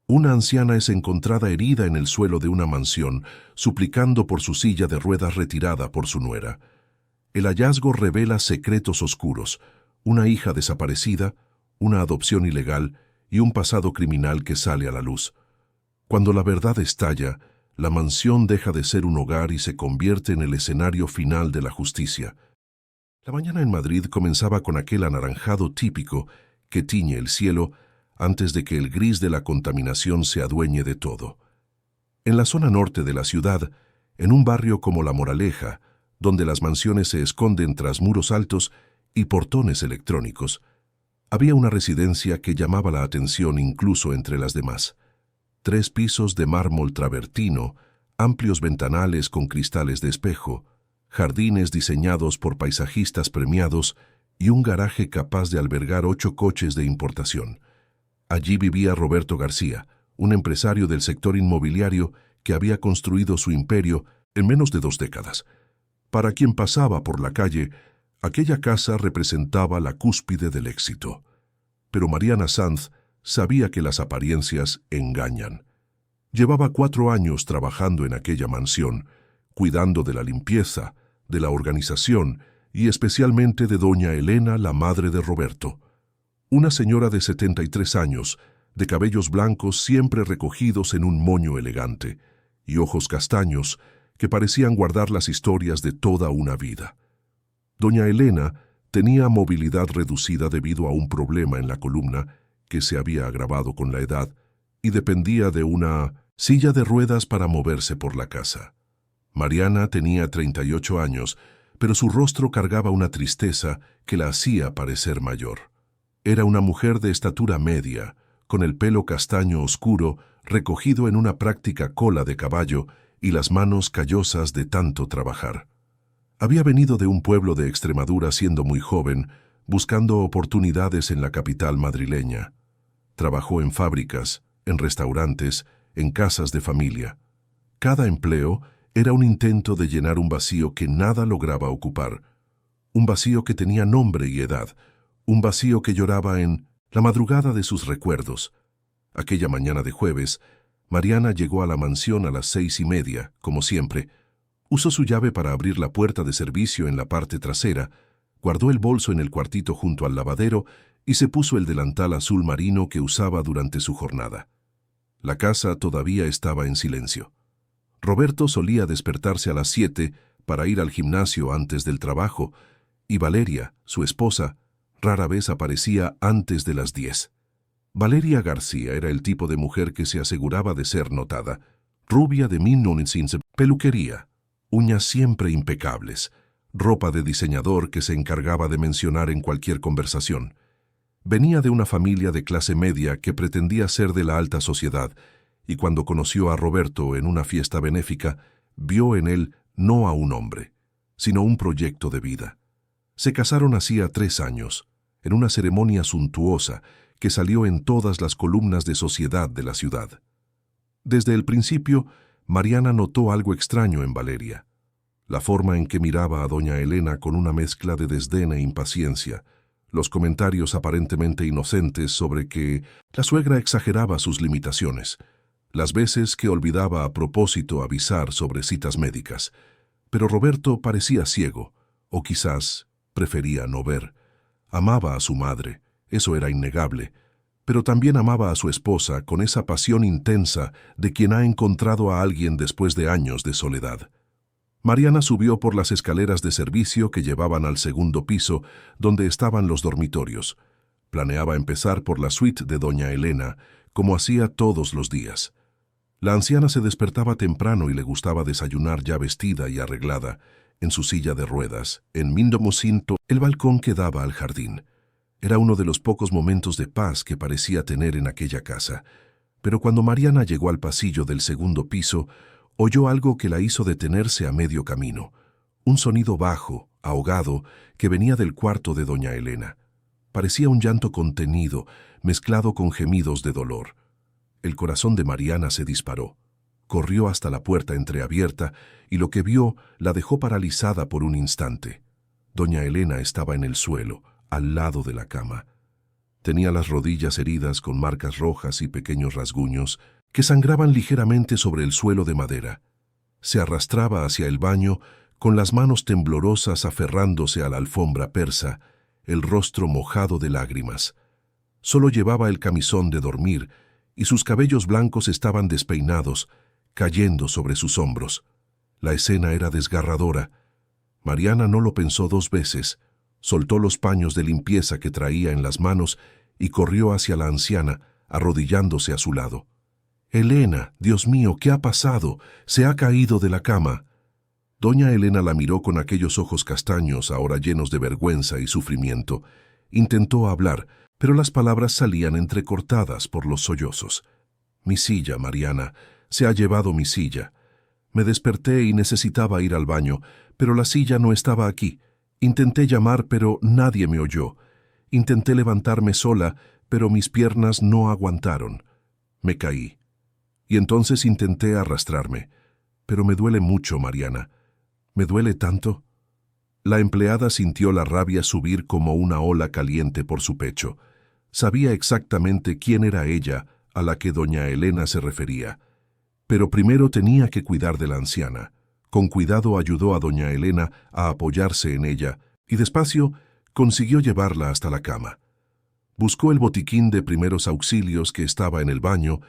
Una anciana es encontrada herida en el suelo de una mansión, suplicando por su silla de ruedas retirada por su nuera. El hallazgo revela secretos oscuros, una hija desaparecida, una adopción ilegal y un pasado criminal que sale a la luz. Cuando la verdad estalla, la mansión deja de ser un hogar y se convierte en el escenario final de la justicia. La mañana en Madrid comenzaba con aquel anaranjado típico que tiñe el cielo antes de que el gris de la contaminación se adueñe de todo. En la zona norte de la ciudad, en un barrio como La Moraleja, donde las mansiones se esconden tras muros altos y portones electrónicos, había una residencia que llamaba la atención incluso entre las demás. 3 pisos de mármol travertino, amplios ventanales con cristales de espejo, jardines diseñados por paisajistas premiados y un garaje capaz de albergar 8 coches de importación. Allí vivía Roberto García, un empresario del sector inmobiliario que había construido su imperio en menos de 2 décadas. Para quien pasaba por la calle, aquella casa representaba la cúspide del éxito. Pero Mariana Sanz sabía que las apariencias engañan. Llevaba 4 años trabajando en aquella mansión, cuidando de la limpieza, de la organización y especialmente de doña Elena, la madre de Roberto. Una señora de 73 años, de cabellos blancos siempre recogidos en un moño elegante, y ojos castaños que parecían guardar las historias de toda una vida. Doña Elena tenía movilidad reducida debido a un problema en la columna que se había agravado con la edad y dependía de una silla de ruedas para moverse por la casa. Mariana tenía 38 años, pero su rostro cargaba una tristeza que la hacía parecer mayor. Era una mujer de estatura media, con el pelo castaño oscuro recogido en una práctica cola de caballo y las manos callosas de tanto trabajar. Había venido de un pueblo de Extremadura siendo muy joven, buscando oportunidades en la capital madrileña. Trabajó en fábricas, en restaurantes, en casas de familia. Cada empleo era un intento de llenar un vacío que nada lograba ocupar, un vacío que tenía nombre y edad, un vacío que lloraba en la madrugada de sus recuerdos. Aquella mañana de jueves, Mariana llegó a la mansión a las 6:30, como siempre. Usó su llave para abrir la puerta de servicio en la parte trasera, guardó el bolso en el cuartito junto al lavadero y se puso el delantal azul marino que usaba durante su jornada. La casa todavía estaba en silencio. Roberto solía despertarse a las 7 para ir al gimnasio antes del trabajo, y Valeria, su esposa, rara vez aparecía antes de las 10. Valeria García era el tipo de mujer que se aseguraba de ser notada, rubia de 1915, peluquería, uñas siempre impecables, ropa de diseñador que se encargaba de mencionar en cualquier conversación. Venía de una familia de clase media que pretendía ser de la alta sociedad, y cuando conoció a Roberto en una fiesta benéfica, vio en él no a un hombre, sino un proyecto de vida. Se casaron hacía 3 años, en una ceremonia suntuosa que salió en todas las columnas de sociedad de la ciudad. Desde el principio, Mariana notó algo extraño en Valeria. La forma en que miraba a doña Elena con una mezcla de desdén e impaciencia, los comentarios aparentemente inocentes sobre que la suegra exageraba sus limitaciones, las veces que olvidaba a propósito avisar sobre citas médicas. Pero Roberto parecía ciego, o quizás prefería no ver. Amaba a su madre, eso era innegable, pero también amaba a su esposa con esa pasión intensa de quien ha encontrado a alguien después de años de soledad. Mariana subió por las escaleras de servicio que llevaban al segundo piso, donde estaban los dormitorios. Planeaba empezar por la suite de doña Elena, como hacía todos los días. La anciana se despertaba temprano y le gustaba desayunar ya vestida y arreglada, en su silla de ruedas, en Mindomocinto, el balcón que daba al jardín. Era uno de los pocos momentos de paz que parecía tener en aquella casa. Pero cuando Mariana llegó al pasillo del segundo piso, oyó algo que la hizo detenerse a medio camino. Un sonido bajo, ahogado, que venía del cuarto de doña Elena. Parecía un llanto contenido, mezclado con gemidos de dolor. El corazón de Mariana se disparó. Corrió hasta la puerta entreabierta y lo que vio la dejó paralizada por un instante. Doña Elena estaba en el suelo, al lado de la cama. Tenía las rodillas heridas con marcas rojas y pequeños rasguños que sangraban ligeramente sobre el suelo de madera. Se arrastraba hacia el baño con las manos temblorosas aferrándose a la alfombra persa, el rostro mojado de lágrimas. Solo llevaba el camisón de dormir y sus cabellos blancos estaban despeinados, cayendo sobre sus hombros. La escena era desgarradora. Mariana no lo pensó 2 veces. Soltó los paños de limpieza que traía en las manos y corrió hacia la anciana, arrodillándose a su lado. «Elena, Dios mío, ¿qué ha pasado? Se ha caído de la cama». Doña Elena la miró con aquellos ojos castaños, ahora llenos de vergüenza y sufrimiento. Intentó hablar, pero las palabras salían entrecortadas por los sollozos. «Mi silla, Mariana. Se ha llevado mi silla. Me desperté y necesitaba ir al baño, pero la silla no estaba aquí. Intenté llamar, pero nadie me oyó. Intenté levantarme sola, pero mis piernas no aguantaron. Me caí. Y entonces intenté arrastrarme. Pero me duele mucho, Mariana. ¿Me duele tanto?» La empleada sintió la rabia subir como una ola caliente por su pecho. Sabía exactamente quién era ella a la que doña Elena se refería. Pero primero tenía que cuidar de la anciana. Con cuidado ayudó a doña Elena a apoyarse en ella y despacio consiguió llevarla hasta la cama. Buscó el botiquín de primeros auxilios que estaba en el baño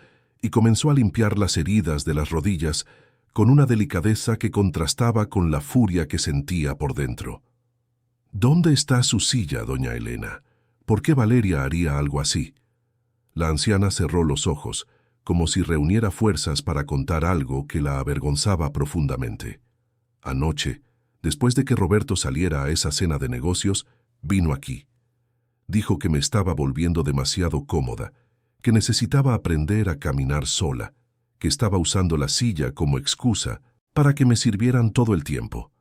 y comenzó a limpiar las heridas de las rodillas con una delicadeza que contrastaba con la furia que sentía por dentro. «¿Dónde está su silla, doña Elena? ¿Por qué Valeria haría algo así?» La anciana cerró los ojos, como si reuniera fuerzas para contar algo que la avergonzaba profundamente. «Anoche, después de que Roberto saliera a esa cena de negocios, vino aquí. Dijo que me estaba volviendo demasiado cómoda, que necesitaba aprender a caminar sola, que estaba usando la silla como excusa para que me sirvieran todo el tiempo.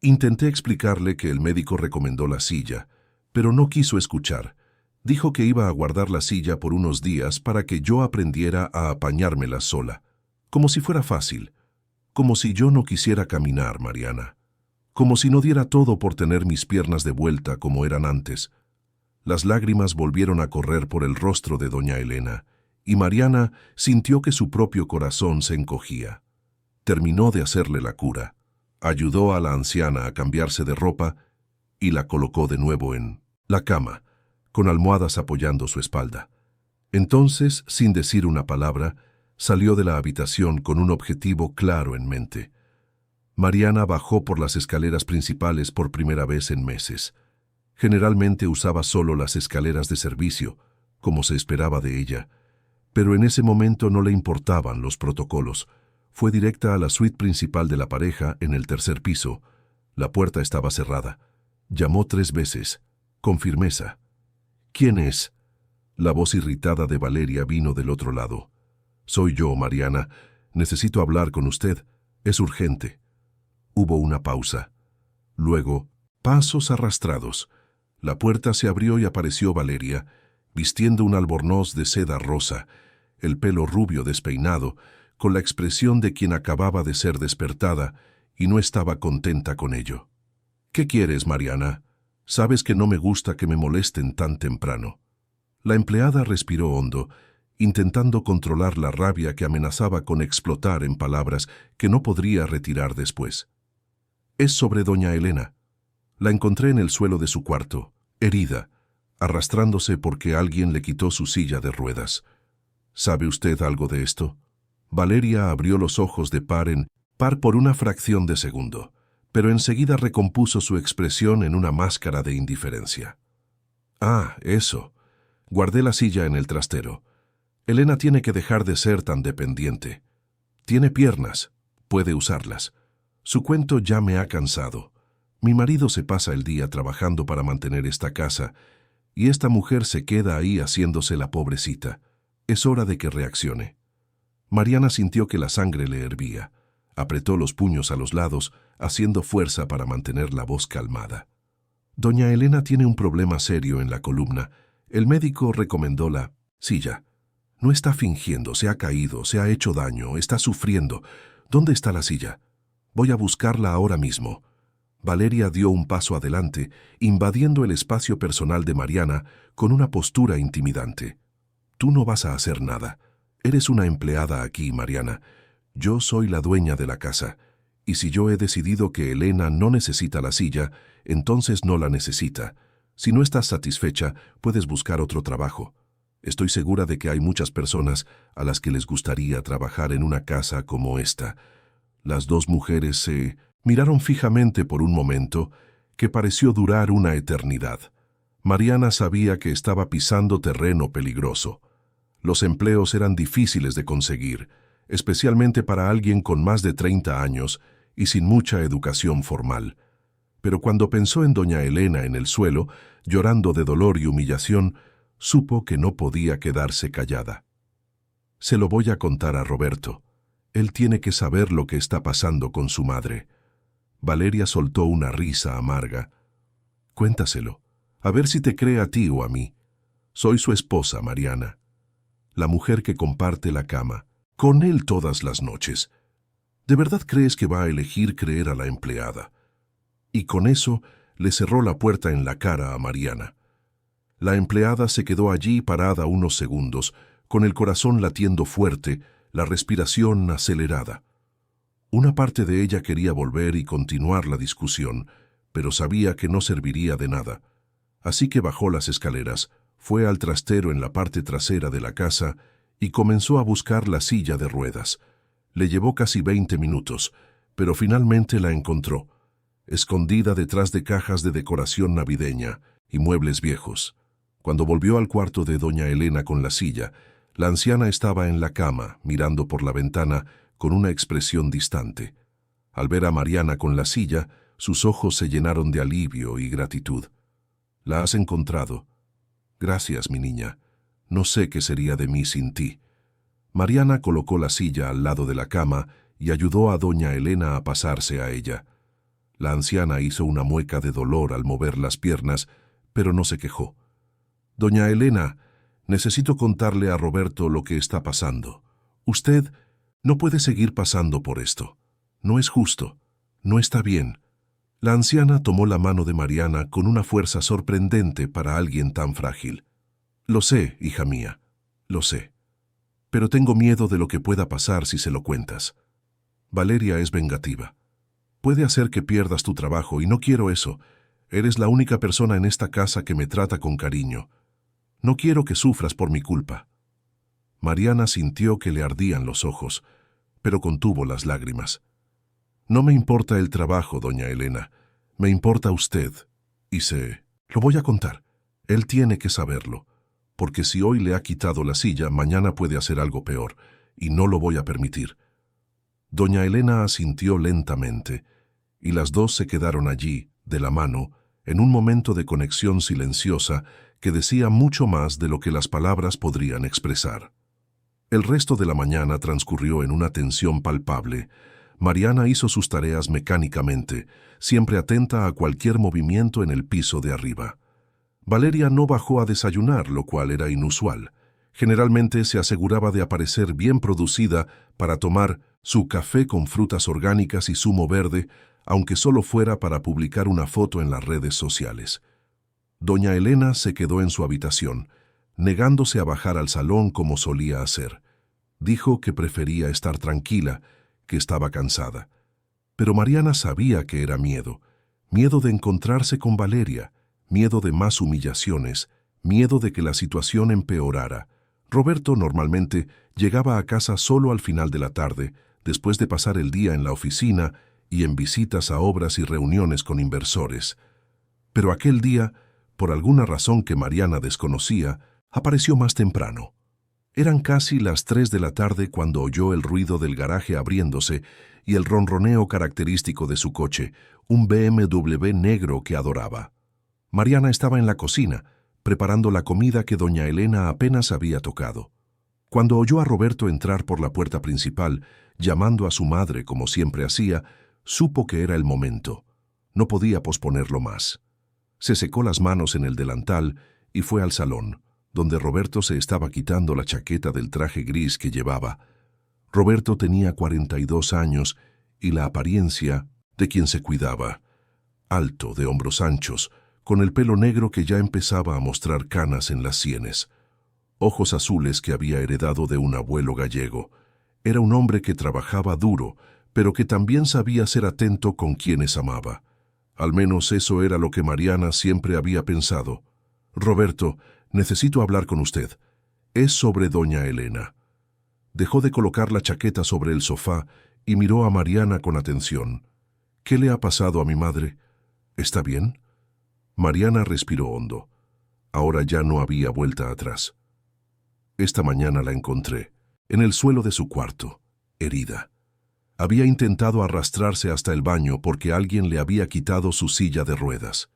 Intenté explicarle que el médico recomendó la silla, pero no quiso escuchar. Dijo que iba a guardar la silla por unos días para que yo aprendiera a apañármela sola, como si fuera fácil, como si yo no quisiera caminar, Mariana, como si no diera todo por tener mis piernas de vuelta como eran antes». Las lágrimas volvieron a correr por el rostro de doña Elena, y Mariana sintió que su propio corazón se encogía. Terminó de hacerle la cura, ayudó a la anciana a cambiarse de ropa y la colocó de nuevo en la cama, con almohadas apoyando su espalda. Entonces, sin decir una palabra, salió de la habitación con un objetivo claro en mente. Mariana bajó por las escaleras principales por primera vez en meses. Generalmente usaba solo las escaleras de servicio, como se esperaba de ella, pero en ese momento no le importaban los protocolos. Fue directa a la suite principal de la pareja en el 3er piso. La puerta estaba cerrada. Llamó 3 veces, con firmeza. «¿Quién es?» La voz irritada de Valeria vino del otro lado. «Soy yo, Mariana. Necesito hablar con usted. Es urgente». Hubo una pausa. Luego, pasos arrastrados. La puerta se abrió y apareció Valeria, vistiendo un albornoz de seda rosa, el pelo rubio despeinado, con la expresión de quien acababa de ser despertada y no estaba contenta con ello. «¿Qué quieres, Mariana? Sabes que no me gusta que me molesten tan temprano». La empleada respiró hondo, intentando controlar la rabia que amenazaba con explotar en palabras que no podría retirar después. «Es sobre doña Elena. La encontré en el suelo de su cuarto, herida, arrastrándose porque alguien le quitó su silla de ruedas. ¿Sabe usted algo de esto?» Valeria abrió los ojos de par en par por una fracción de segundo, pero enseguida recompuso su expresión en una máscara de indiferencia. «Ah, eso. Guardé la silla en el trastero. Elena tiene que dejar de ser tan dependiente. Tiene piernas, puede usarlas. Su cuento ya me ha cansado. Mi marido se pasa el día trabajando para mantener esta casa, y esta mujer se queda ahí haciéndose la pobrecita. Es hora de que reaccione». Mariana sintió que la sangre le hervía. Apretó los puños a los lados, haciendo fuerza para mantener la voz calmada. «Doña Elena tiene un problema serio en la columna. El médico recomendó la silla. No está fingiendo, se ha caído, se ha hecho daño, está sufriendo. ¿Dónde está la silla? Voy a buscarla ahora mismo». Valeria dio un paso adelante, invadiendo el espacio personal de Mariana con una postura intimidante. Tú no vas a hacer nada. Eres una empleada aquí, Mariana. Yo soy la dueña de la casa. Y si yo he decidido que Elena no necesita la silla, entonces no la necesita. Si no estás satisfecha, puedes buscar otro trabajo. Estoy segura de que hay muchas personas a las que les gustaría trabajar en una casa como esta. Las dos mujeres se miraron fijamente por un momento que pareció durar una eternidad. Mariana sabía que estaba pisando terreno peligroso. Los empleos eran difíciles de conseguir, especialmente para alguien con más de 30 años y sin mucha educación formal. Pero cuando pensó en doña Elena en el suelo, llorando de dolor y humillación, supo que no podía quedarse callada. Se lo voy a contar a Roberto. Él tiene que saber lo que está pasando con su madre. Valeria soltó una risa amarga. Cuéntaselo, a ver si te cree a ti o a mí. Soy su esposa, Mariana. La mujer que comparte la cama, con él todas las noches. ¿De verdad crees que va a elegir creer a la empleada? Y con eso le cerró la puerta en la cara a Mariana. La empleada se quedó allí parada unos segundos, con el corazón latiendo fuerte, la respiración acelerada. Una parte de ella quería volver y continuar la discusión, pero sabía que no serviría de nada. Así que bajó las escaleras, fue al trastero en la parte trasera de la casa y comenzó a buscar la silla de ruedas. Le llevó casi 20 minutos, pero finalmente la encontró, escondida detrás de cajas de decoración navideña y muebles viejos. Cuando volvió al cuarto de doña Elena con la silla, la anciana estaba en la cama, mirando por la ventana con una expresión distante. Al ver a Mariana con la silla, sus ojos se llenaron de alivio y gratitud. «¿La has encontrado?» «Gracias, mi niña. No sé qué sería de mí sin ti». Mariana colocó la silla al lado de la cama y ayudó a doña Elena a pasarse a ella. La anciana hizo una mueca de dolor al mover las piernas, pero no se quejó. «Doña Elena, necesito contarle a Roberto lo que está pasando. Usted no puede seguir pasando por esto. No es justo. No está bien». La anciana tomó la mano de Mariana con una fuerza sorprendente para alguien tan frágil. «Lo sé, hija mía, lo sé. Pero tengo miedo de lo que pueda pasar si se lo cuentas. Valeria es vengativa. Puede hacer que pierdas tu trabajo y no quiero eso. Eres la única persona en esta casa que me trata con cariño. No quiero que sufras por mi culpa». Mariana sintió que le ardían los ojos, pero contuvo las lágrimas. «No me importa el trabajo, doña Elena. Me importa usted. Y lo voy a contar. Él tiene que saberlo, porque si hoy le ha quitado la silla, mañana puede hacer algo peor, y no lo voy a permitir». Doña Elena asintió lentamente, y las dos se quedaron allí, de la mano, en un momento de conexión silenciosa que decía mucho más de lo que las palabras podrían expresar. El resto de la mañana transcurrió en una tensión palpable. Mariana hizo sus tareas mecánicamente, siempre atenta a cualquier movimiento en el piso de arriba. Valeria no bajó a desayunar, lo cual era inusual. Generalmente se aseguraba de aparecer bien producida para tomar su café con frutas orgánicas y zumo verde, aunque solo fuera para publicar una foto en las redes sociales. Doña Elena se quedó en su habitación, negándose a bajar al salón como solía hacer. Dijo que prefería estar tranquila, que estaba cansada. Pero Mariana sabía que era miedo de encontrarse con Valeria, miedo de más humillaciones, miedo de que la situación empeorara. Roberto normalmente llegaba a casa solo al final de la tarde, después de pasar el día en la oficina y en visitas a obras y reuniones con inversores. Pero aquel día, por alguna razón que Mariana desconocía, apareció más temprano. Eran casi las 3 de la tarde cuando oyó el ruido del garaje abriéndose y el ronroneo característico de su coche, un BMW negro que adoraba. Mariana estaba en la cocina, preparando la comida que doña Elena apenas había tocado. Cuando oyó a Roberto entrar por la puerta principal, llamando a su madre como siempre hacía, supo que era el momento. No podía posponerlo más. Se secó las manos en el delantal y fue al salón, donde Roberto se estaba quitando la chaqueta del traje gris que llevaba. Roberto tenía 42 años y la apariencia de quien se cuidaba. alto, de hombros anchos, con el pelo negro que ya empezaba a mostrar canas en las sienes, ojos azules que había heredado de un abuelo gallego. Era un hombre que trabajaba duro, pero que también sabía ser atento con quienes amaba. Al menos eso era lo que Mariana siempre había pensado. «Roberto, necesito hablar con usted. Es sobre doña Elena». Dejó de colocar la chaqueta sobre el sofá y miró a Mariana con atención. «¿Qué le ha pasado a mi madre? ¿Está bien?» Mariana respiró hondo. Ahora ya no había vuelta atrás. Esta mañana la encontré, en el suelo de su cuarto, herida. Había intentado arrastrarse hasta el baño porque alguien le había quitado su silla de ruedas.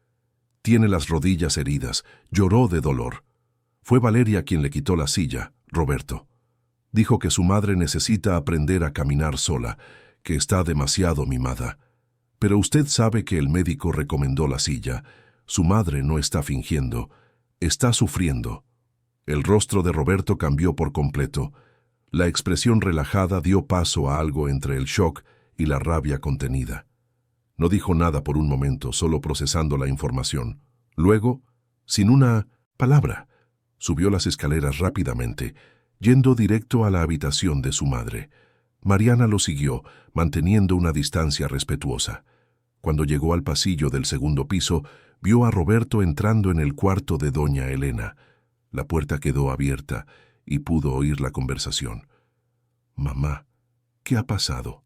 Tiene las rodillas heridas, lloró de dolor. Fue Valeria quien le quitó la silla, Roberto. Dijo que su madre necesita aprender a caminar sola, que está demasiado mimada. Pero usted sabe que el médico recomendó la silla. Su madre no está fingiendo, está sufriendo. El rostro de Roberto cambió por completo. La expresión relajada dio paso a algo entre el shock y la rabia contenida. No dijo nada por un momento, solo procesando la información. Luego, sin una palabra, subió las escaleras rápidamente, yendo directo a la habitación de su madre. Mariana lo siguió, manteniendo una distancia respetuosa. Cuando llegó al pasillo del segundo piso, vio a Roberto entrando en el cuarto de doña Elena. La puerta quedó abierta y pudo oír la conversación. «Mamá, ¿qué ha pasado?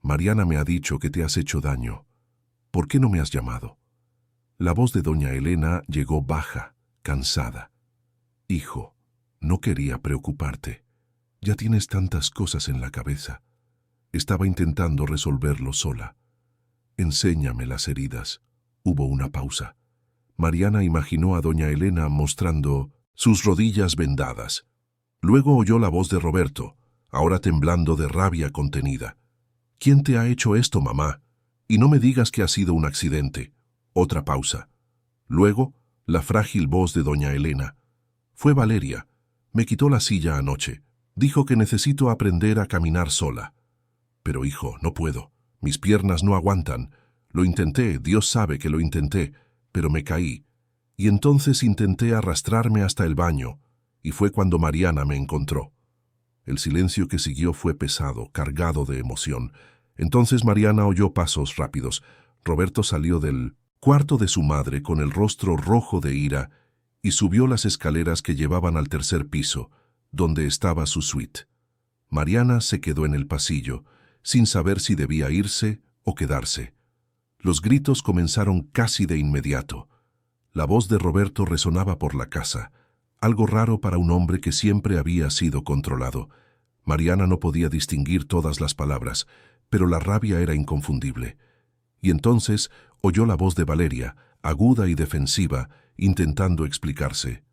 Mariana me ha dicho que te has hecho daño. ¿Por qué no me has llamado?» La voz de doña Elena llegó baja, cansada. «Hijo, no quería preocuparte. Ya tienes tantas cosas en la cabeza. Estaba intentando resolverlo sola. Enséñame las heridas». Hubo una pausa. Mariana imaginó a doña Elena mostrando sus rodillas vendadas. Luego oyó la voz de Roberto, ahora temblando de rabia contenida. «¿Quién te ha hecho esto, mamá? Y no me digas que ha sido un accidente». Otra pausa. Luego, la frágil voz de doña Elena. «Fue Valeria. Me quitó la silla anoche. Dijo que necesito aprender a caminar sola». «Pero hijo, no puedo. Mis piernas no aguantan. Lo intenté, Dios sabe que lo intenté, pero me caí. Y entonces intenté arrastrarme hasta el baño, y fue cuando Mariana me encontró». El silencio que siguió fue pesado, cargado de emoción. Entonces Mariana oyó pasos rápidos. Roberto salió del cuarto de su madre con el rostro rojo de ira y subió las escaleras que llevaban al tercer piso, donde estaba su suite. Mariana se quedó en el pasillo, sin saber si debía irse o quedarse. Los gritos comenzaron casi de inmediato. La voz de Roberto resonaba por la casa, algo raro para un hombre que siempre había sido controlado. Mariana no podía distinguir todas las palabras, pero la rabia era inconfundible. Y entonces oyó la voz de Valeria, aguda y defensiva, intentando explicarse.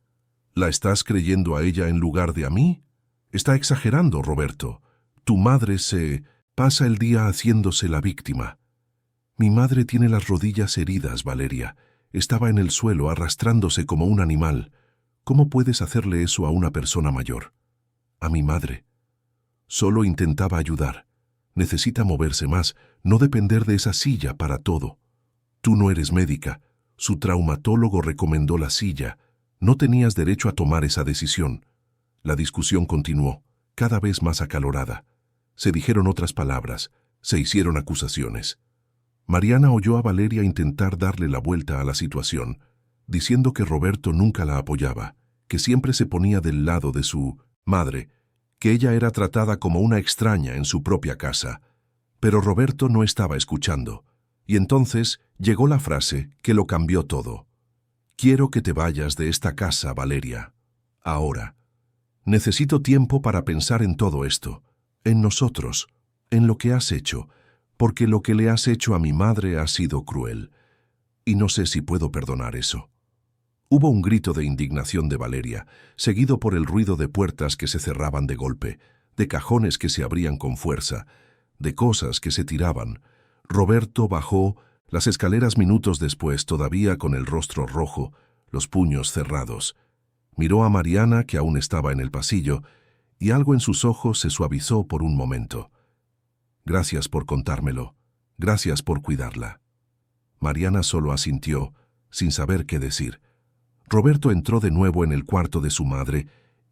«¿La estás creyendo a ella en lugar de a mí? Está exagerando, Roberto. Tu madre se pasa el día haciéndose la víctima». «Mi madre tiene las rodillas heridas, Valeria. Estaba en el suelo arrastrándose como un animal. ¿Cómo puedes hacerle eso a una persona mayor?» «A mi madre. Solo intentaba ayudar. Necesita moverse más, no depender de esa silla para todo. Tú no eres médica. Su traumatólogo recomendó la silla. No tenías derecho a tomar esa decisión». La discusión continuó, cada vez más acalorada. Se dijeron otras palabras, se hicieron acusaciones. Mariana oyó a Valeria intentar darle la vuelta a la situación, diciendo que Roberto nunca la apoyaba, que siempre se ponía del lado de su madre, que ella era tratada como una extraña en su propia casa. Pero Roberto no estaba escuchando, y entonces llegó la frase que lo cambió todo. «Quiero que te vayas de esta casa, Valeria. Ahora. Necesito tiempo para pensar en todo esto, en nosotros, en lo que has hecho, porque lo que le has hecho a mi madre ha sido cruel, y no sé si puedo perdonar eso». Hubo un grito de indignación de Valeria, seguido por el ruido de puertas que se cerraban de golpe, de cajones que se abrían con fuerza, de cosas que se tiraban. Roberto bajó las escaleras minutos después, todavía con el rostro rojo, los puños cerrados. Miró a Mariana, que aún estaba en el pasillo, y algo en sus ojos se suavizó por un momento. «Gracias por contármelo. Gracias por cuidarla». Mariana solo asintió, sin saber qué decir. Roberto entró de nuevo en el cuarto de su madre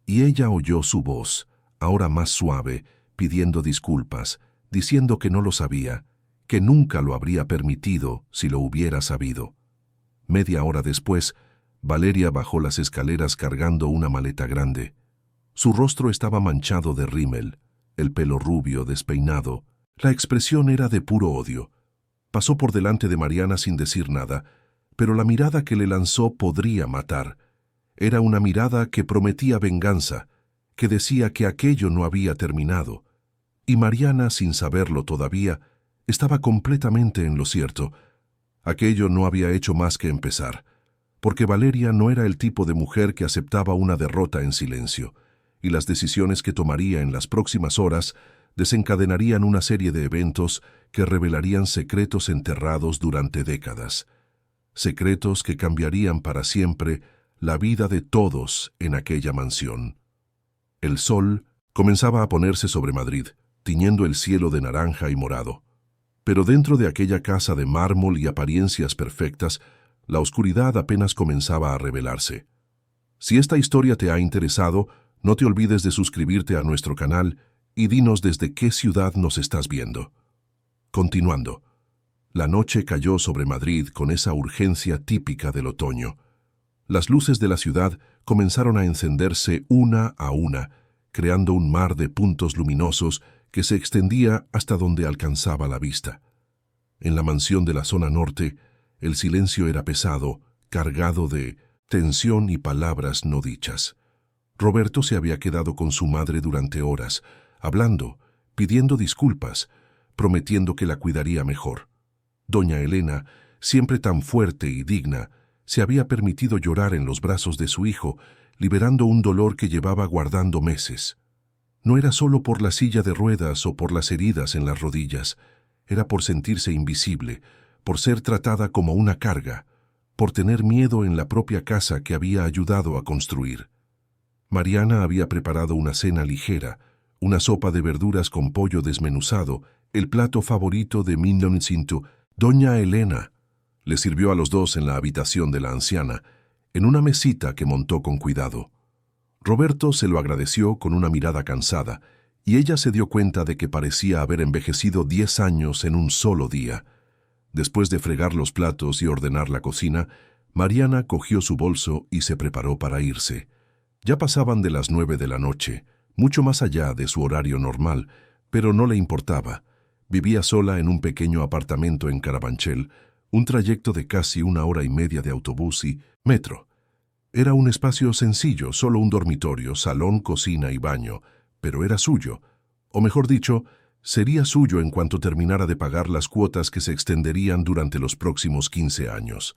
y ella oyó su voz, ahora más suave, pidiendo disculpas, diciendo que no lo sabía, que nunca lo habría permitido si lo hubiera sabido. Media hora después, Valeria bajó las escaleras cargando una maleta grande. Su rostro estaba manchado de rímel, el pelo rubio, despeinado. La expresión era de puro odio. Pasó por delante de Mariana sin decir nada, pero la mirada que le lanzó podría matar. Era una mirada que prometía venganza, que decía que aquello no había terminado. Y Mariana, sin saberlo todavía, estaba completamente en lo cierto. Aquello no había hecho más que empezar, porque Valeria no era el tipo de mujer que aceptaba una derrota en silencio, y las decisiones que tomaría en las próximas horas desencadenarían una serie de eventos que revelarían secretos enterrados durante décadas. Secretos que cambiarían para siempre la vida de todos en aquella mansión. El sol comenzaba a ponerse sobre Madrid, tiñendo el cielo de naranja y morado. Pero dentro de aquella casa de mármol y apariencias perfectas, la oscuridad apenas comenzaba a revelarse. Si esta historia te ha interesado, no te olvides de suscribirte a nuestro canal y dinos desde qué ciudad nos estás viendo. Continuando. La noche cayó sobre Madrid con esa urgencia típica del otoño. Las luces de la ciudad comenzaron a encenderse una a una, creando un mar de puntos luminosos que se extendía hasta donde alcanzaba la vista. En la mansión de la zona norte, el silencio era pesado, cargado de tensión y palabras no dichas. Roberto se había quedado con su madre durante horas, hablando, pidiendo disculpas, prometiendo que la cuidaría mejor. Doña Elena, siempre tan fuerte y digna, se había permitido llorar en los brazos de su hijo, liberando un dolor que llevaba guardando meses. No era solo por la silla de ruedas o por las heridas en las rodillas, era por sentirse invisible, por ser tratada como una carga, por tener miedo en la propia casa que había ayudado a construir. Mariana había preparado una cena ligera, una sopa de verduras con pollo desmenuzado, el plato favorito de Mindoncito. Doña Elena le sirvió a los dos en la habitación de la anciana, en una mesita que montó con cuidado. Roberto se lo agradeció con una mirada cansada, y ella se dio cuenta de que parecía haber envejecido 10 años en un solo día. Después de fregar los platos y ordenar la cocina, Mariana cogió su bolso y se preparó para irse. Ya pasaban de las 9 de la noche, mucho más allá de su horario normal, pero no le importaba. Vivía sola en un pequeño apartamento en Carabanchel, un trayecto de casi 1 hora y media de autobús y metro. Era un espacio sencillo, solo un dormitorio, salón, cocina y baño, pero era suyo, o mejor dicho, sería suyo en cuanto terminara de pagar las cuotas que se extenderían durante los próximos 15 años.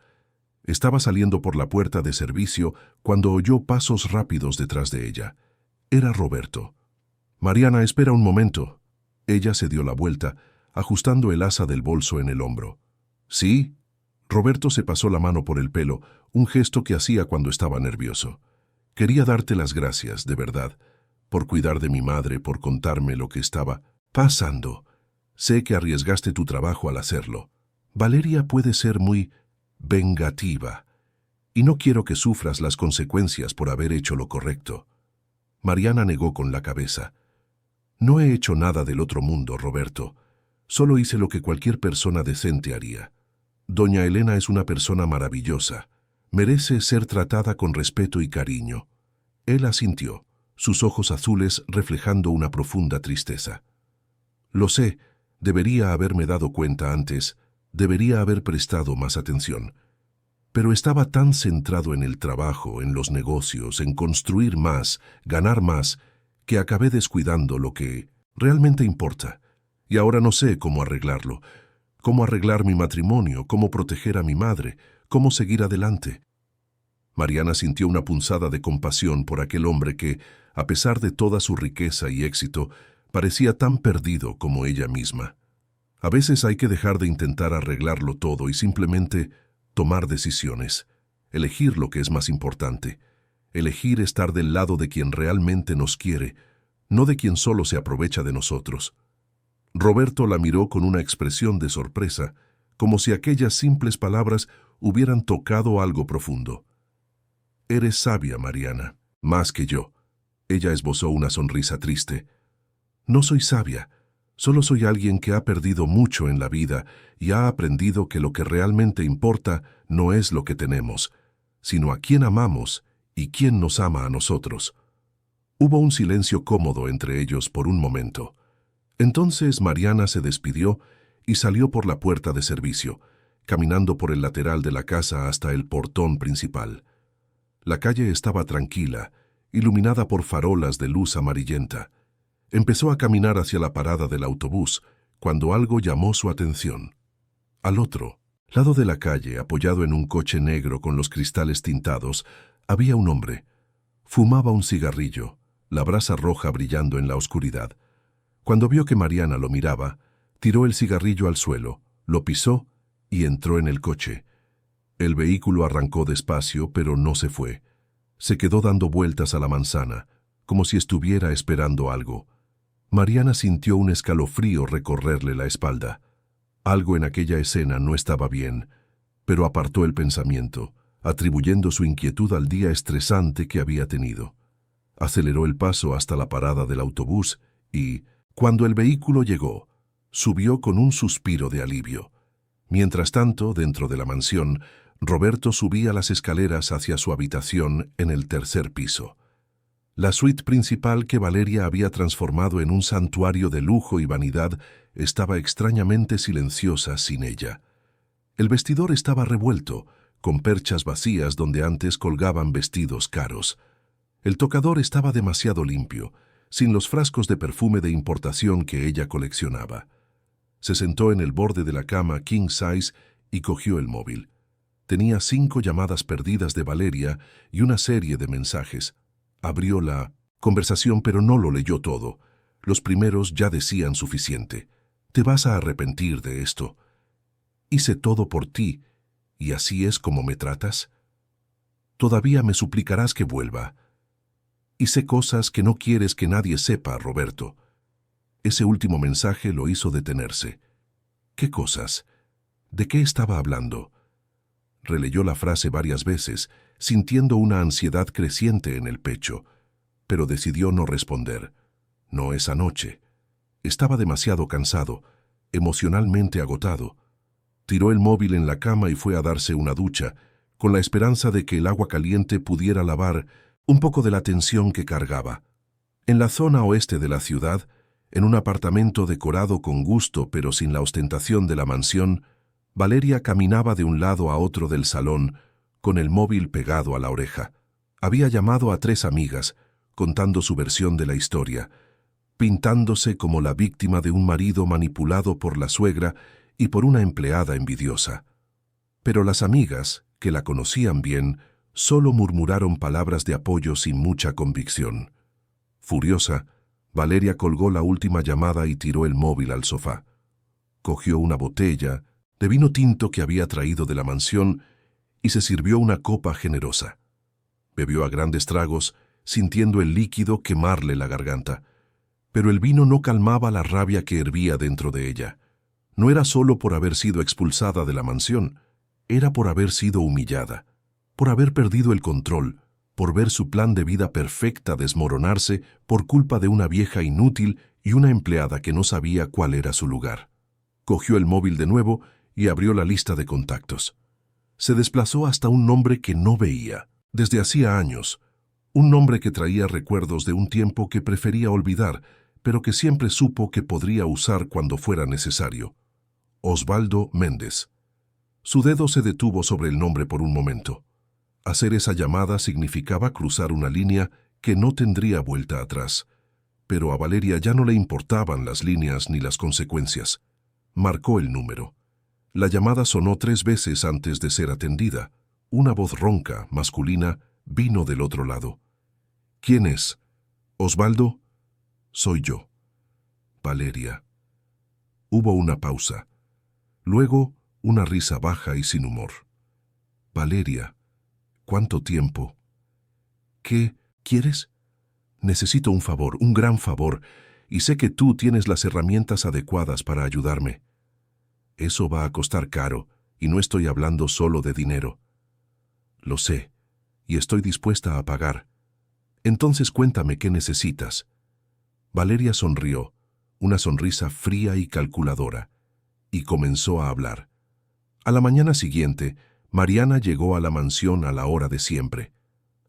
Estaba saliendo por la puerta de servicio cuando oyó pasos rápidos detrás de ella. Era Roberto. «Mariana, espera un momento». Ella se dio la vuelta, ajustando el asa del bolso en el hombro. «¿Sí?» Roberto se pasó la mano por el pelo, un gesto que hacía cuando estaba nervioso. «Quería darte las gracias, de verdad, por cuidar de mi madre, por contarme lo que estaba pasando. Sé que arriesgaste tu trabajo al hacerlo. Valeria puede ser muy vengativa, y no quiero que sufras las consecuencias por haber hecho lo correcto». Mariana negó con la cabeza. «No he hecho nada del otro mundo, Roberto. Solo hice lo que cualquier persona decente haría. Doña Elena es una persona maravillosa. Merece ser tratada con respeto y cariño». Él asintió, sus ojos azules reflejando una profunda tristeza. «Lo sé, debería haberme dado cuenta antes, debería haber prestado más atención. Pero estaba tan centrado en el trabajo, en los negocios, en construir más, ganar más, que acabé descuidando lo que realmente importa. Y ahora no sé cómo arreglarlo, cómo arreglar mi matrimonio, cómo proteger a mi madre, cómo seguir adelante». Mariana sintió una punzada de compasión por aquel hombre que, a pesar de toda su riqueza y éxito, parecía tan perdido como ella misma. A veces hay que dejar de intentar arreglarlo todo y simplemente tomar decisiones, elegir lo que es más importante, elegir estar del lado de quien realmente nos quiere, no de quien solo se aprovecha de nosotros. Roberto la miró con una expresión de sorpresa, como si aquellas simples palabras hubieran tocado algo profundo. «Eres sabia, Mariana, más que yo». Ella esbozó una sonrisa triste. «No soy sabia, solo soy alguien que ha perdido mucho en la vida y ha aprendido que lo que realmente importa no es lo que tenemos, sino a quién amamos y quién nos ama a nosotros». Hubo un silencio cómodo entre ellos por un momento. Entonces Mariana se despidió y salió por la puerta de servicio, caminando por el lateral de la casa hasta el portón principal. La calle estaba tranquila, iluminada por farolas de luz amarillenta. Empezó a caminar hacia la parada del autobús, cuando algo llamó su atención. Al otro lado de la calle, apoyado en un coche negro con los cristales tintados, había un hombre. Fumaba un cigarrillo, la brasa roja brillando en la oscuridad. Cuando vio que Mariana lo miraba, tiró el cigarrillo al suelo, lo pisó y entró en el coche. El vehículo arrancó despacio, pero no se fue. Se quedó dando vueltas a la manzana, como si estuviera esperando algo. Mariana sintió un escalofrío recorrerle la espalda. Algo en aquella escena no estaba bien, pero apartó el pensamiento, atribuyendo su inquietud al día estresante que había tenido. Aceleró el paso hasta la parada del autobús y, cuando el vehículo llegó, subió con un suspiro de alivio. Mientras tanto, dentro de la mansión, Roberto subía las escaleras hacia su habitación en el tercer piso. La suite principal que Valeria había transformado en un santuario de lujo y vanidad estaba extrañamente silenciosa sin ella. El vestidor estaba revuelto, con perchas vacías donde antes colgaban vestidos caros. El tocador estaba demasiado limpio, sin los frascos de perfume de importación que ella coleccionaba. Se sentó en el borde de la cama king size y cogió el móvil. Tenía 5 llamadas perdidas de Valeria y una serie de mensajes. Abrió la conversación, pero no lo leyó todo. Los primeros ya decían suficiente. «Te vas a arrepentir de esto. Hice todo por ti, y así es como me tratas. Todavía me suplicarás que vuelva. Hice cosas que no quieres que nadie sepa, Roberto». Ese último mensaje lo hizo detenerse. ¿Qué cosas? ¿De qué estaba hablando? Releyó la frase varias veces, sintiendo una ansiedad creciente en el pecho, pero decidió no responder. No esa noche. Estaba demasiado cansado, emocionalmente agotado. Tiró el móvil en la cama y fue a darse una ducha, con la esperanza de que el agua caliente pudiera lavar un poco de la tensión que cargaba. En la zona oeste de la ciudad, en un apartamento decorado con gusto pero sin la ostentación de la mansión, Valeria caminaba de un lado a otro del salón, con el móvil pegado a la oreja. Había llamado a 3 amigas, contando su versión de la historia, pintándose como la víctima de un marido manipulado por la suegra y por una empleada envidiosa. Pero las amigas, que la conocían bien, solo murmuraron palabras de apoyo sin mucha convicción. Furiosa, Valeria colgó la última llamada y tiró el móvil al sofá. Cogió una botella de vino tinto que había traído de la mansión y se sirvió una copa generosa. Bebió a grandes tragos, sintiendo el líquido quemarle la garganta. Pero el vino no calmaba la rabia que hervía dentro de ella. No era solo por haber sido expulsada de la mansión, era por haber sido humillada, por haber perdido el control, por ver su plan de vida perfecta desmoronarse por culpa de una vieja inútil y una empleada que no sabía cuál era su lugar. Cogió el móvil de nuevo y abrió la lista de contactos. Se desplazó hasta un nombre que no veía desde hacía años, un nombre que traía recuerdos de un tiempo que prefería olvidar, pero que siempre supo que podría usar cuando fuera necesario. Osvaldo Méndez. Su dedo se detuvo sobre el nombre por un momento. Hacer esa llamada significaba cruzar una línea que no tendría vuelta atrás. Pero a Valeria ya no le importaban las líneas ni las consecuencias. Marcó el número. La llamada sonó 3 veces antes de ser atendida. Una voz ronca, masculina, vino del otro lado. ¿Quién es? ¿Osvaldo? Soy yo. Valeria. Hubo una pausa. Luego, una risa baja y sin humor. Valeria, ¿cuánto tiempo? ¿Qué quieres? Necesito un favor, un gran favor, y sé que tú tienes las herramientas adecuadas para ayudarme. Eso va a costar caro, y no estoy hablando solo de dinero. Lo sé, y estoy dispuesta a pagar. Entonces cuéntame qué necesitas. Valeria sonrió, una sonrisa fría y calculadora, y comenzó a hablar. A la mañana siguiente, Mariana llegó a la mansión a la hora de siempre.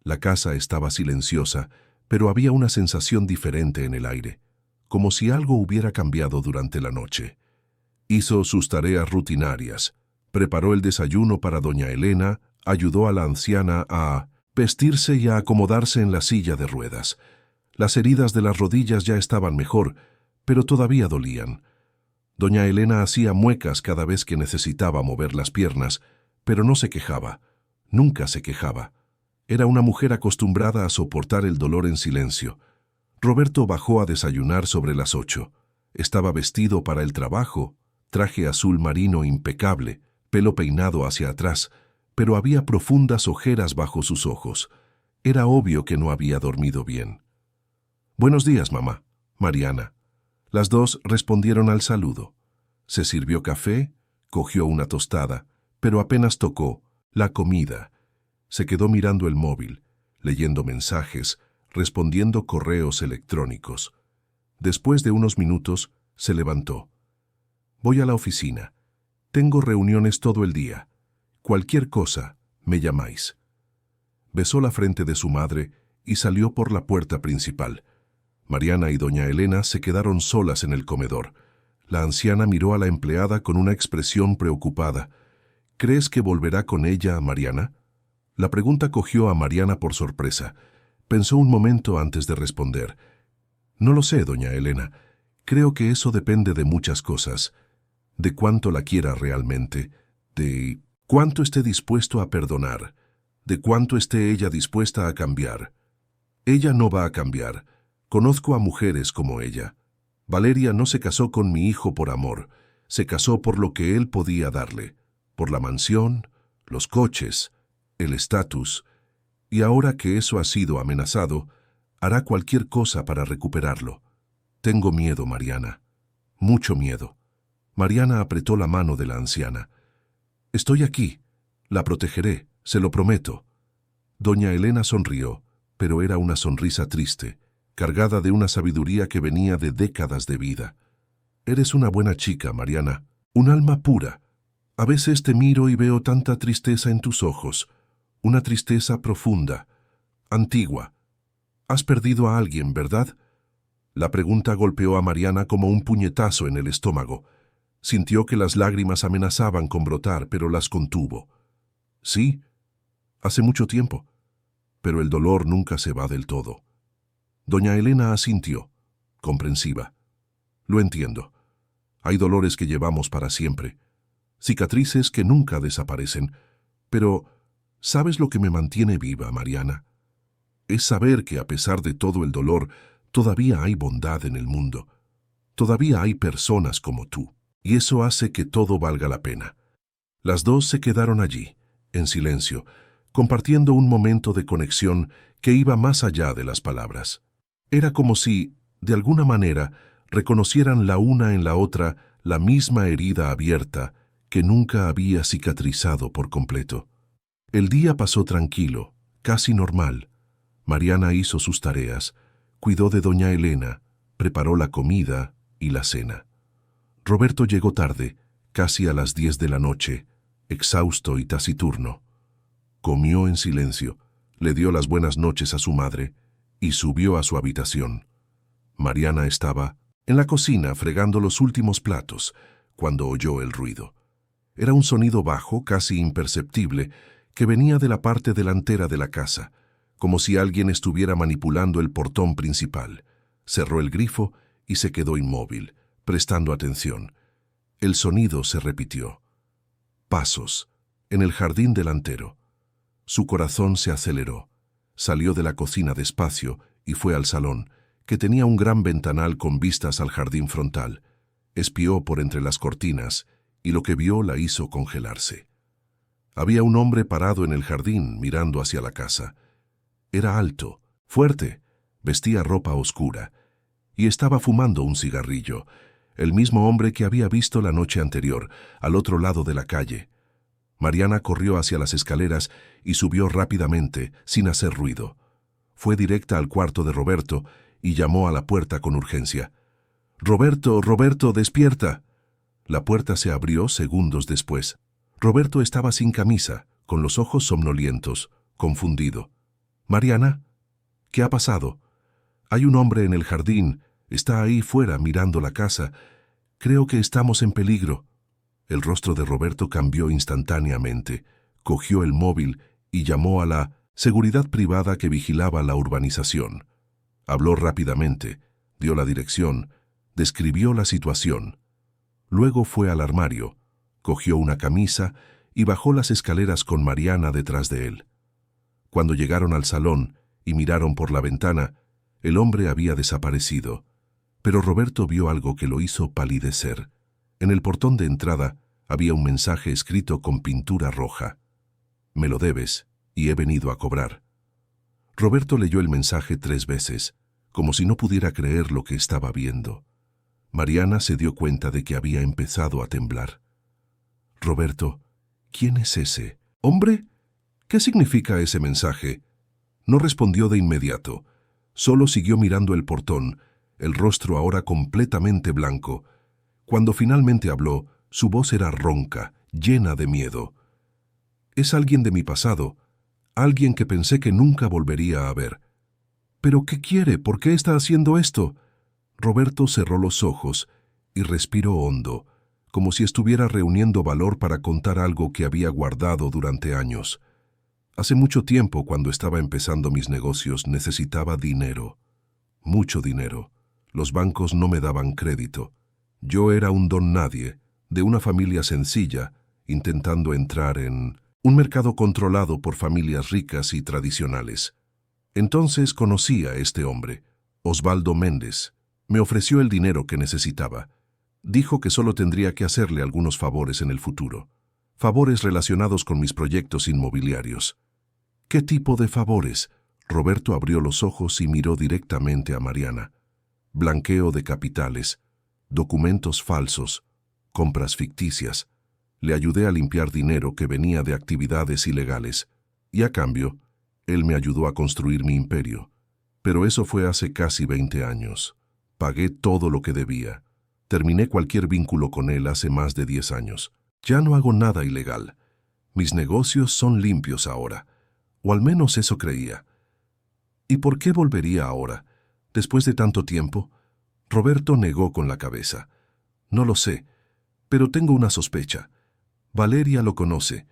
La casa estaba silenciosa, pero había una sensación diferente en el aire, como si algo hubiera cambiado durante la noche. Hizo sus tareas rutinarias, preparó el desayuno para doña Elena, ayudó a la anciana a vestirse y a acomodarse en la silla de ruedas. Las heridas de las rodillas ya estaban mejor, pero todavía dolían. Doña Elena hacía muecas cada vez que necesitaba mover las piernas, pero no se quejaba, nunca se quejaba. Era una mujer acostumbrada a soportar el dolor en silencio. Roberto bajó a desayunar sobre las 8. Estaba vestido para el trabajo, traje azul marino impecable, pelo peinado hacia atrás, pero había profundas ojeras bajo sus ojos. Era obvio que no había dormido bien. «Buenos días, mamá», Mariana. Las dos respondieron al saludo. Se sirvió café, cogió una tostada, pero apenas tocó la comida. Se quedó mirando el móvil, leyendo mensajes, respondiendo correos electrónicos. Después de unos minutos, se levantó. «Voy a la oficina. Tengo reuniones todo el día. Cualquier cosa, me llamáis». Besó la frente de su madre y salió por la puerta principal. Mariana y doña Elena se quedaron solas en el comedor. La anciana miró a la empleada con una expresión preocupada. «¿Crees que volverá con ella, Mariana?» La pregunta cogió a Mariana por sorpresa. Pensó un momento antes de responder. «No lo sé, doña Elena. Creo que eso depende de muchas cosas. De cuánto la quiera realmente, de cuánto esté dispuesto a perdonar, de cuánto esté ella dispuesta a cambiar. Ella no va a cambiar. Conozco a mujeres como ella. Valeria no se casó con mi hijo por amor. Se casó por lo que él podía darle, por la mansión, los coches, el estatus, y ahora que eso ha sido amenazado, hará cualquier cosa para recuperarlo. Tengo miedo, Mariana. Mucho miedo». Mariana apretó la mano de la anciana. «Estoy aquí. La protegeré, se lo prometo». Doña Elena sonrió, pero era una sonrisa triste, cargada de una sabiduría que venía de décadas de vida. «Eres una buena chica, Mariana, un alma pura. A veces te miro y veo tanta tristeza en tus ojos, una tristeza profunda, antigua. Has perdido a alguien, ¿verdad?». La pregunta golpeó a Mariana como un puñetazo en el estómago. Sintió que las lágrimas amenazaban con brotar, pero las contuvo. «Sí, hace mucho tiempo, pero el dolor nunca se va del todo». Doña Elena asintió, comprensiva. «Lo entiendo. Hay dolores que llevamos para siempre, cicatrices que nunca desaparecen, pero ¿sabes lo que me mantiene viva, Mariana? Es saber que a pesar de todo el dolor, todavía hay bondad en el mundo. Todavía hay personas como tú, y eso hace que todo valga la pena». Las dos se quedaron allí, en silencio, compartiendo un momento de conexión que iba más allá de las palabras. Era como si, de alguna manera, reconocieran la una en la otra la misma herida abierta que nunca había cicatrizado por completo. El día pasó tranquilo, casi normal. Mariana hizo sus tareas, cuidó de doña Elena, preparó la comida y la cena. Roberto llegó tarde, casi a las 10 de la noche, exhausto y taciturno. Comió en silencio, le dio las buenas noches a su madre y subió a su habitación. Mariana estaba en la cocina fregando los últimos platos cuando oyó el ruido. Era un sonido bajo, casi imperceptible, que venía de la parte delantera de la casa, como si alguien estuviera manipulando el portón principal. Cerró el grifo y se quedó inmóvil, prestando atención. El sonido se repitió. Pasos, en el jardín delantero. Su corazón se aceleró. Salió de la cocina despacio y fue al salón, que tenía un gran ventanal con vistas al jardín frontal. Espió por entre las cortinas y lo que vio la hizo congelarse. Había un hombre parado en el jardín mirando hacia la casa. Era alto, fuerte, vestía ropa oscura y estaba fumando un cigarrillo. el mismo hombre que había visto la noche anterior, al otro lado de la calle. Mariana corrió hacia las escaleras y subió rápidamente, sin hacer ruido. Fue directa al cuarto de Roberto y llamó a la puerta con urgencia. «Roberto, Roberto, despierta». La puerta se abrió segundos después. Roberto estaba sin camisa, con los ojos somnolientos, confundido. «Mariana, ¿qué ha pasado? Hay un hombre en el jardín, está ahí fuera mirando la casa. Creo que estamos en peligro». El rostro de Roberto cambió instantáneamente. Cogió el móvil y llamó a la seguridad privada que vigilaba la urbanización. Habló rápidamente, dio la dirección, describió la situación. Luego fue al armario, cogió una camisa y bajó las escaleras con Mariana detrás de él. Cuando llegaron al salón y miraron por la ventana, el hombre había desaparecido, pero Roberto vio algo que lo hizo palidecer. En el portón de entrada había un mensaje escrito con pintura roja. «Me lo debes y he venido a cobrar». Roberto leyó el mensaje 3 veces, como si no pudiera creer lo que estaba viendo. Mariana se dio cuenta de que había empezado a temblar. «Roberto, ¿quién es ese hombre? ¿Qué significa ese mensaje?». No respondió de inmediato. Solo siguió mirando el portón, el rostro ahora completamente blanco. Cuando finalmente habló, su voz era ronca, llena de miedo. «Es alguien de mi pasado, alguien que pensé que nunca volvería a ver». «¿Pero qué quiere? ¿Por qué está haciendo esto?». Roberto cerró los ojos y respiró hondo, como si estuviera reuniendo valor para contar algo que había guardado durante años. «Hace mucho tiempo, cuando estaba empezando mis negocios, necesitaba dinero. Mucho dinero. Los bancos no me daban crédito. Yo era un don nadie, de una familia sencilla, intentando entrar en un mercado controlado por familias ricas y tradicionales. Entonces conocí a este hombre, Osvaldo Méndez. Me ofreció el dinero que necesitaba. Dijo que solo tendría que hacerle algunos favores en el futuro. Favores relacionados con mis proyectos inmobiliarios». «¿Qué tipo de favores?». Roberto abrió los ojos y miró directamente a Mariana. «Blanqueo de capitales, documentos falsos, compras ficticias. Le ayudé a limpiar dinero que venía de actividades ilegales. Y a cambio, él me ayudó a construir mi imperio. Pero eso fue hace casi 20 años. Pagué todo lo que debía. Terminé cualquier vínculo con él hace más de 10 años. Ya no hago nada ilegal. Mis negocios son limpios ahora. O al menos eso creía. ¿Y por qué volvería ahora, después de tanto tiempo?». Roberto negó con la cabeza. «No lo sé, pero tengo una sospecha. Valeria lo conoce.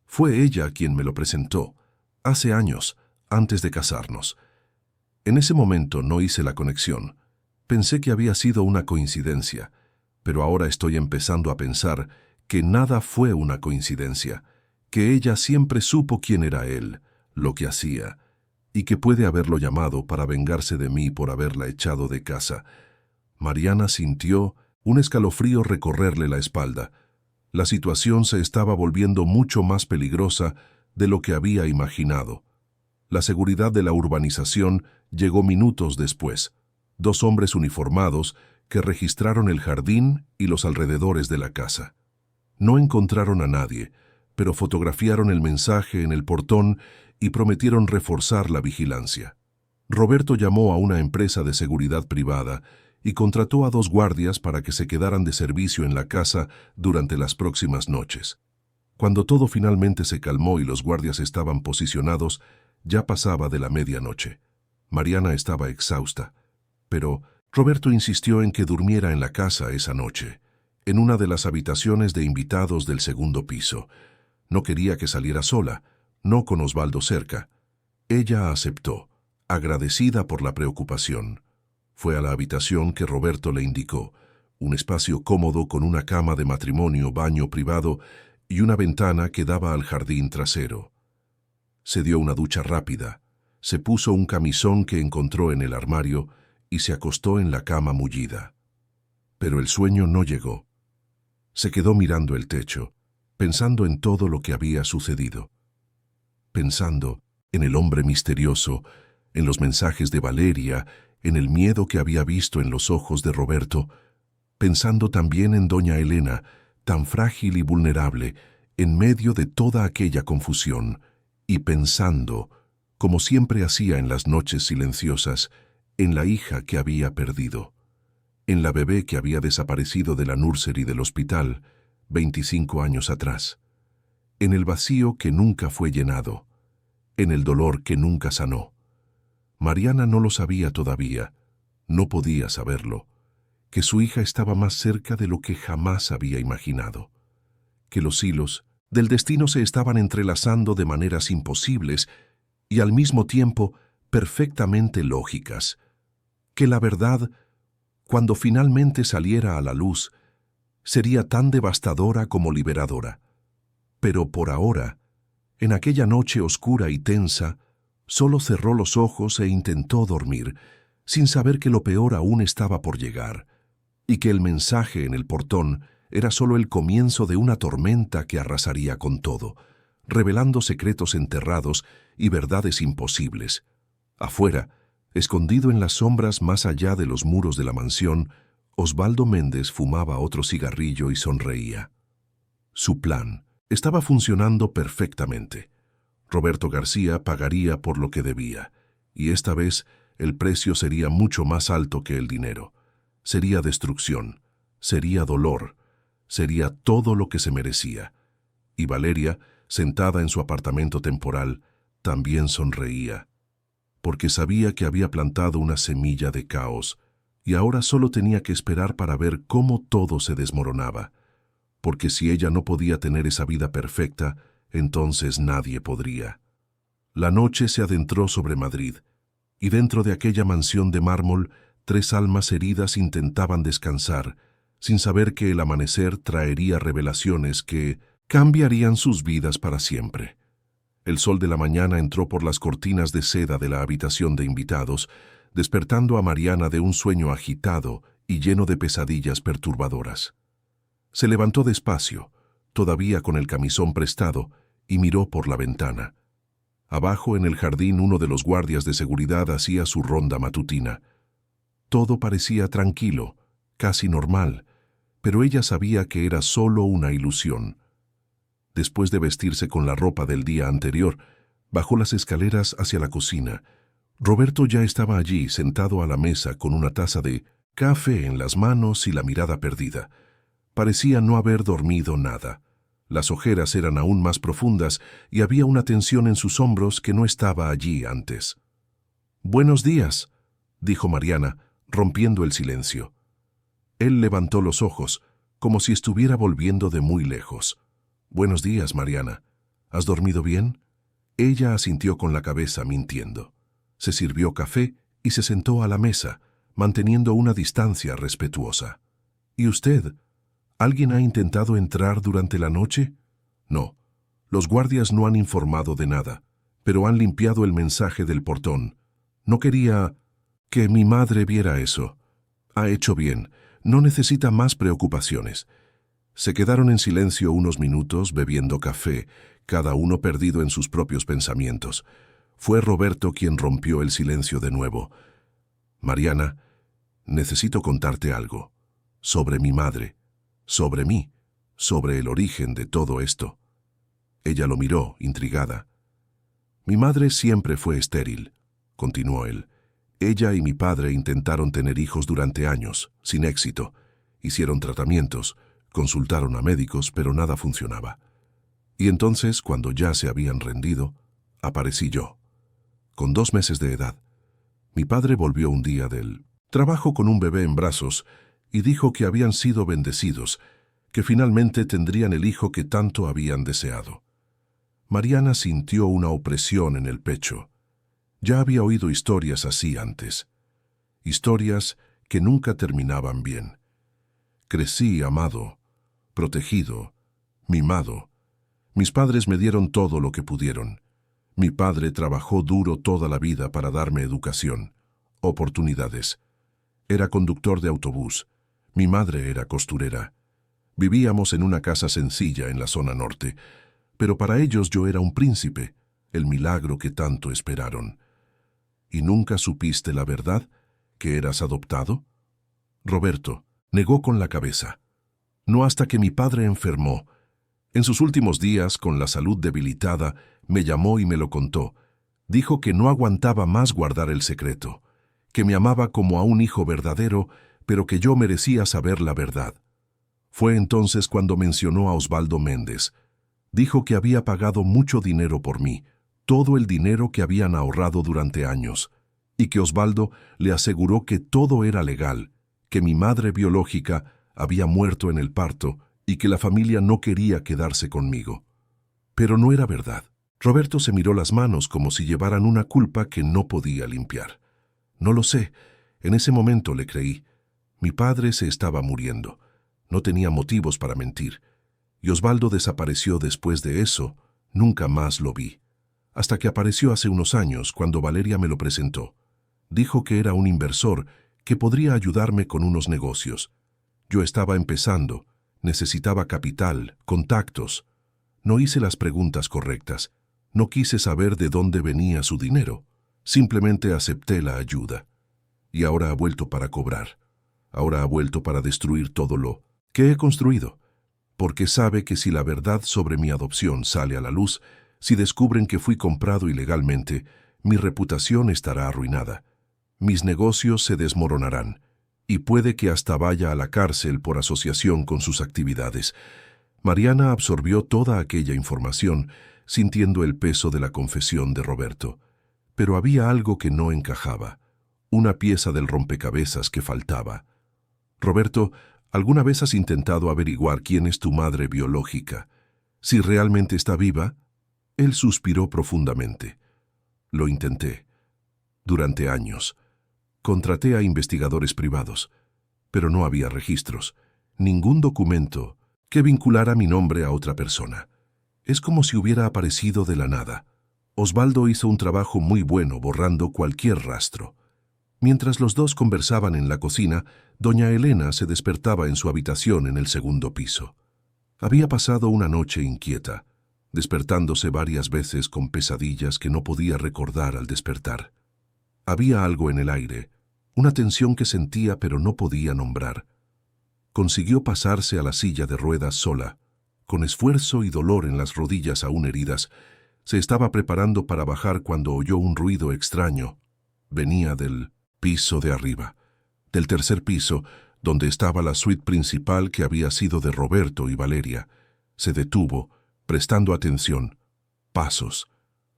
Fue ella quien me lo presentó, hace años, antes de casarnos. En ese momento no hice la conexión. Pensé que había sido una coincidencia, pero ahora estoy empezando a pensar que nada fue una coincidencia, que ella siempre supo quién era él, lo que hacía, y que puede haberlo llamado para vengarse de mí por haberla echado de casa». Mariana sintió un escalofrío recorrerle la espalda. La situación se estaba volviendo mucho más peligrosa de lo que había imaginado. La seguridad de la urbanización llegó minutos después. 2 hombres uniformados que registraron el jardín y los alrededores de la casa. No encontraron a nadie, pero fotografiaron el mensaje en el portón y prometieron reforzar la vigilancia. Roberto llamó a una empresa de seguridad privada y contrató a 2 guardias para que se quedaran de servicio en la casa durante las próximas noches. Cuando todo finalmente se calmó y los guardias estaban posicionados, ya pasaba de la medianoche. Mariana estaba exhausta, pero Roberto insistió en que durmiera en la casa esa noche, en una de las habitaciones de invitados del 2.º piso. No quería que saliera sola, no con Osvaldo cerca. Ella aceptó, agradecida por la preocupación. Fue a la habitación que Roberto le indicó, un espacio cómodo con una cama de matrimonio, baño privado y una ventana que daba al jardín trasero. Se dio una ducha rápida, se puso un camisón que encontró en el armario y se acostó en la cama mullida. Pero el sueño no llegó. Se quedó mirando el techo, pensando en todo lo que había sucedido. Pensando en el hombre misterioso, en los mensajes de Valeria, en el miedo que había visto en los ojos de Roberto, pensando también en doña Elena, tan frágil y vulnerable, en medio de toda aquella confusión, y pensando, como siempre hacía en las noches silenciosas, en la hija que había perdido, en la bebé que había desaparecido de la nursery del hospital 25 años atrás, en el vacío que nunca fue llenado, en el dolor que nunca sanó. Mariana no lo sabía todavía, no podía saberlo, que su hija estaba más cerca de lo que jamás había imaginado, que los hilos del destino se estaban entrelazando de maneras imposibles y al mismo tiempo perfectamente lógicas, que la verdad, cuando finalmente saliera a la luz, sería tan devastadora como liberadora. Pero por ahora, en aquella noche oscura y tensa, solo cerró los ojos e intentó dormir, sin saber que lo peor aún estaba por llegar, y que el mensaje en el portón era solo el comienzo de una tormenta que arrasaría con todo, revelando secretos enterrados y verdades imposibles. Afuera, escondido en las sombras más allá de los muros de la mansión, Osvaldo Méndez fumaba otro cigarrillo y sonreía. Su plan estaba funcionando perfectamente. Roberto García pagaría por lo que debía, y esta vez el precio sería mucho más alto que el dinero. Sería destrucción, sería dolor, sería todo lo que se merecía. Y Valeria, sentada en su apartamento temporal, también sonreía, porque sabía que había plantado una semilla de caos, y ahora solo tenía que esperar para ver cómo todo se desmoronaba, porque si ella no podía tener esa vida perfecta, entonces nadie podría. La noche se adentró sobre Madrid, y dentro de aquella mansión de mármol, 3 almas heridas intentaban descansar, sin saber que el amanecer traería revelaciones que cambiarían sus vidas para siempre. El sol de la mañana entró por las cortinas de seda de la habitación de invitados, despertando a Mariana de un sueño agitado y lleno de pesadillas perturbadoras. Se levantó despacio, todavía con el camisón prestado, y miró por la ventana. Abajo en el jardín uno de los guardias de seguridad hacía su ronda matutina. Todo parecía tranquilo, casi normal, pero ella sabía que era solo una ilusión. Después de vestirse con la ropa del día anterior, bajó las escaleras hacia la cocina. Roberto ya estaba allí, sentado a la mesa con una taza de café en las manos y la mirada perdida. Parecía no haber dormido nada. Las ojeras eran aún más profundas y había una tensión en sus hombros que no estaba allí antes. «Buenos días», dijo Mariana, rompiendo el silencio. Él levantó los ojos, como si estuviera volviendo de muy lejos. «Buenos días, Mariana. ¿Has dormido bien?» Ella asintió con la cabeza, mintiendo. Se sirvió café y se sentó a la mesa, manteniendo una distancia respetuosa. «¿Y usted? ¿Alguien ha intentado entrar durante la noche?» «No. Los guardias no han informado de nada, pero han limpiado el mensaje del portón. No quería que mi madre viera eso. Ha hecho bien. No necesita más preocupaciones». Se quedaron en silencio unos minutos bebiendo café, cada uno perdido en sus propios pensamientos. Fue Roberto quien rompió el silencio de nuevo. «Mariana, necesito contarte algo. Sobre mi madre. Sobre mí. Sobre el origen de todo esto». Ella lo miró, intrigada. «Mi madre siempre fue estéril», continuó él. «Ella y mi padre intentaron tener hijos durante años, sin éxito. Hicieron tratamientos, consultaron a médicos, pero nada funcionaba. Y entonces, cuando ya se habían rendido, aparecí yo, con 2 meses de edad. Mi padre volvió un día del trabajo con un bebé en brazos y dijo que habían sido bendecidos, que finalmente tendrían el hijo que tanto habían deseado». Mariana sintió una opresión en el pecho. Ya había oído historias así antes. Historias que nunca terminaban bien. Crecí amado, protegido, mimado. Mis padres me dieron todo lo que pudieron. Mi padre trabajó duro toda la vida para darme educación, oportunidades. Era conductor de autobús. Mi madre era costurera. Vivíamos en una casa sencilla en la zona norte, pero para ellos yo era un príncipe, el milagro que tanto esperaron. ¿Y nunca supiste la verdad? ¿Que eras adoptado? Roberto, Negó con la cabeza. No hasta que mi padre enfermó. En sus últimos días, con la salud debilitada, me llamó y me lo contó. Dijo que no aguantaba más guardar el secreto, que me amaba como a un hijo verdadero, pero que yo merecía saber la verdad. Fue entonces cuando mencionó a Osvaldo Méndez. Dijo que había pagado mucho dinero por mí, todo el dinero que habían ahorrado durante años, y que Osvaldo le aseguró que todo era legal, que mi madre biológica había muerto en el parto y que la familia no quería quedarse conmigo. Pero no era verdad. Roberto se miró las manos como si llevaran una culpa que no podía limpiar. No lo sé. En ese momento le creí. Mi padre se estaba muriendo. No tenía motivos para mentir. Y Osvaldo desapareció después de eso. Nunca más lo vi. Hasta que apareció hace unos años, cuando Valeria me lo presentó. Dijo que era un inversor que podría ayudarme con unos negocios. Yo estaba empezando. Necesitaba capital, contactos. No hice las preguntas correctas. No quise saber de dónde venía su dinero. Simplemente acepté la ayuda. Y ahora ha vuelto para cobrar. Ahora ha vuelto para destruir todo lo que he construido. Porque sabe que si la verdad sobre mi adopción sale a la luz, si descubren que fui comprado ilegalmente, mi reputación estará arruinada. Mis negocios se desmoronarán. Y puede que hasta vaya a la cárcel por asociación con sus actividades. Mariana absorbió toda aquella información, sintiendo el peso de la confesión de Roberto. Pero había algo que no encajaba, una pieza del rompecabezas que faltaba. Roberto, ¿alguna vez has intentado averiguar quién es tu madre biológica? ¿Si realmente está viva? Él suspiró profundamente. Lo intenté. Durante años. Contraté a investigadores privados, pero no había registros, ningún documento que vinculara mi nombre a otra persona. Es como si hubiera aparecido de la nada. Osvaldo hizo un trabajo muy bueno borrando cualquier rastro. Mientras los dos conversaban en la cocina, doña Elena se despertaba en su habitación en el segundo piso. Había pasado una noche inquieta, despertándose varias veces con pesadillas que no podía recordar al despertar. Había algo en el aire, una tensión que sentía pero no podía nombrar. Consiguió pasarse a la silla de ruedas sola. Con esfuerzo y dolor en las rodillas aún heridas, se estaba preparando para bajar cuando oyó un ruido extraño. Venía del piso de arriba, del tercer piso, donde estaba la suite principal que había sido de Roberto y Valeria. Se detuvo, prestando atención. Pasos.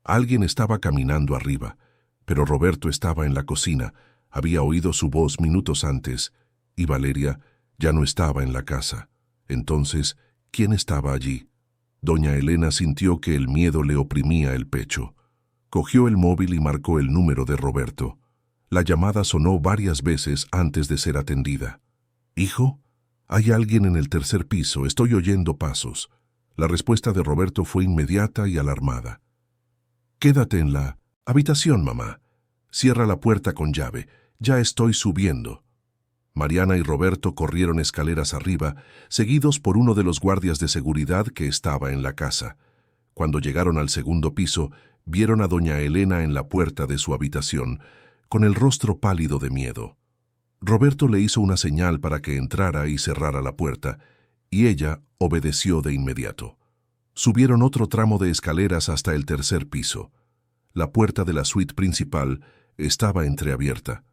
Alguien estaba caminando arriba, pero Roberto estaba en la cocina. Había oído su voz minutos antes, y Valeria ya no estaba en la casa. Entonces, ¿quién estaba allí? Doña Elena sintió que el miedo le oprimía el pecho. Cogió el móvil y marcó el número de Roberto. La llamada sonó varias veces antes de ser atendida. «¿Hijo? Hay alguien en el tercer piso, estoy oyendo pasos». La respuesta de Roberto fue inmediata y alarmada. «Quédate en la habitación, mamá. Cierra la puerta con llave. Ya estoy subiendo». Mariana y Roberto corrieron escaleras arriba, seguidos por uno de los guardias de seguridad que estaba en la casa. Cuando llegaron al segundo piso, vieron a doña Elena en la puerta de su habitación, con el rostro pálido de miedo. Roberto le hizo una señal para que entrara y cerrara la puerta, y ella obedeció de inmediato. Subieron otro tramo de escaleras hasta el tercer piso. La puerta de la suite principal estaba entreabierta.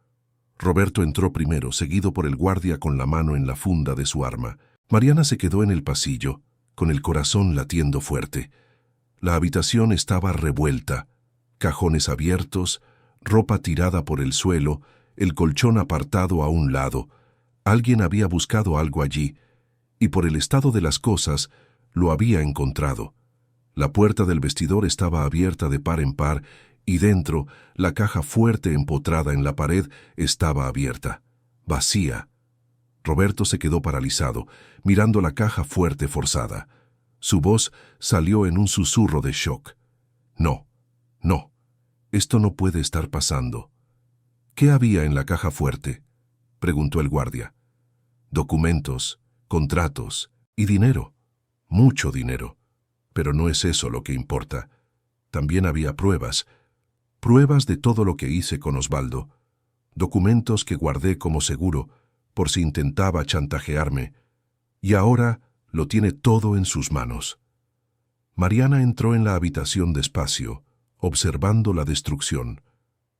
Roberto entró primero, seguido por el guardia con la mano en la funda de su arma. Mariana se quedó en el pasillo, con el corazón latiendo fuerte. La habitación estaba revuelta, cajones abiertos, ropa tirada por el suelo, el colchón apartado a un lado. Alguien había buscado algo allí, y por el estado de las cosas, lo había encontrado. La puerta del vestidor estaba abierta de par en par, y dentro, la caja fuerte empotrada en la pared estaba abierta, vacía. Roberto se quedó paralizado, mirando la caja fuerte forzada. Su voz salió en un susurro de shock. «No, no, esto no puede estar pasando». «¿Qué había en la caja fuerte?», preguntó el guardia. «Documentos, contratos y dinero. Mucho dinero. Pero no es eso lo que importa. También había pruebas de todo lo que hice con Osvaldo. Documentos que guardé como seguro, por si intentaba chantajearme, y ahora lo tiene todo en sus manos. Mariana entró en la habitación despacio, observando la destrucción.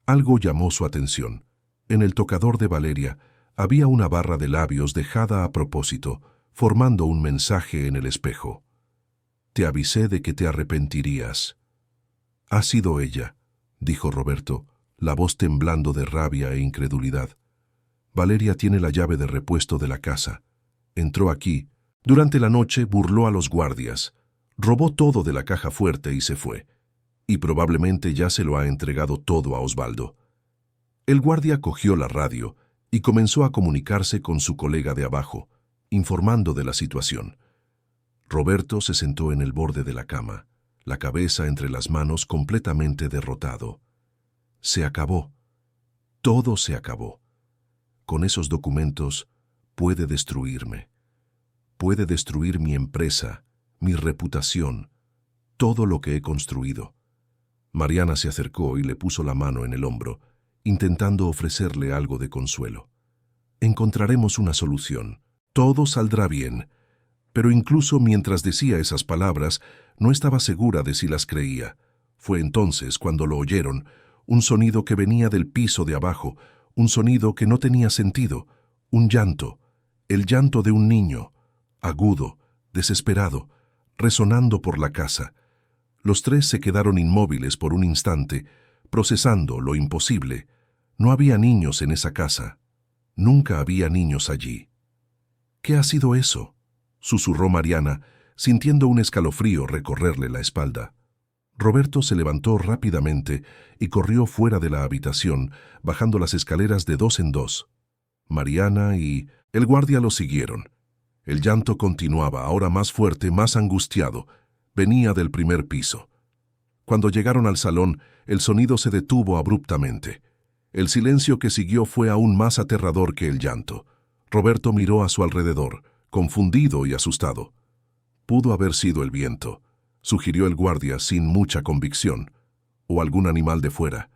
Algo llamó su atención. En el tocador de Valeria había una barra de labios dejada a propósito, formando un mensaje en el espejo. Te avisé de que te arrepentirías. Ha sido ella, dijo Roberto, la voz temblando de rabia e incredulidad. Valeria tiene la llave de repuesto de la casa. Entró aquí. Durante la noche burló a los guardias. Robó todo de la caja fuerte y se fue. Y probablemente ya se lo ha entregado todo a Osvaldo. El guardia cogió la radio y comenzó a comunicarse con su colega de abajo, informando de la situación. Roberto se sentó en el borde de la cama, la cabeza entre las manos, completamente derrotado. Se acabó. Todo se acabó. Con esos documentos puede destruirme. Puede destruir mi empresa, mi reputación, todo lo que he construido. Mariana se acercó y le puso la mano en el hombro, intentando ofrecerle algo de consuelo. Encontraremos una solución. Todo saldrá bien. Pero incluso mientras decía esas palabras, no estaba segura de si las creía. Fue entonces cuando lo oyeron, un sonido que venía del piso de abajo, un sonido que no tenía sentido, un llanto, el llanto de un niño, agudo, desesperado, resonando por la casa. Los tres se quedaron inmóviles por un instante, procesando lo imposible. No había niños en esa casa. Nunca había niños allí. ¿Qué ha sido eso?, susurró Mariana, sintiendo un escalofrío recorrerle la espalda. Roberto se levantó rápidamente y corrió fuera de la habitación, bajando las escaleras de dos en dos. Mariana y el guardia lo siguieron. El llanto continuaba, ahora más fuerte, más angustiado. Venía del primer piso. Cuando llegaron al salón, el sonido se detuvo abruptamente. El silencio que siguió fue aún más aterrador que el llanto. Roberto miró a su alrededor, confundido y asustado. Pudo haber sido el viento, sugirió el guardia sin mucha convicción, o algún animal de fuera.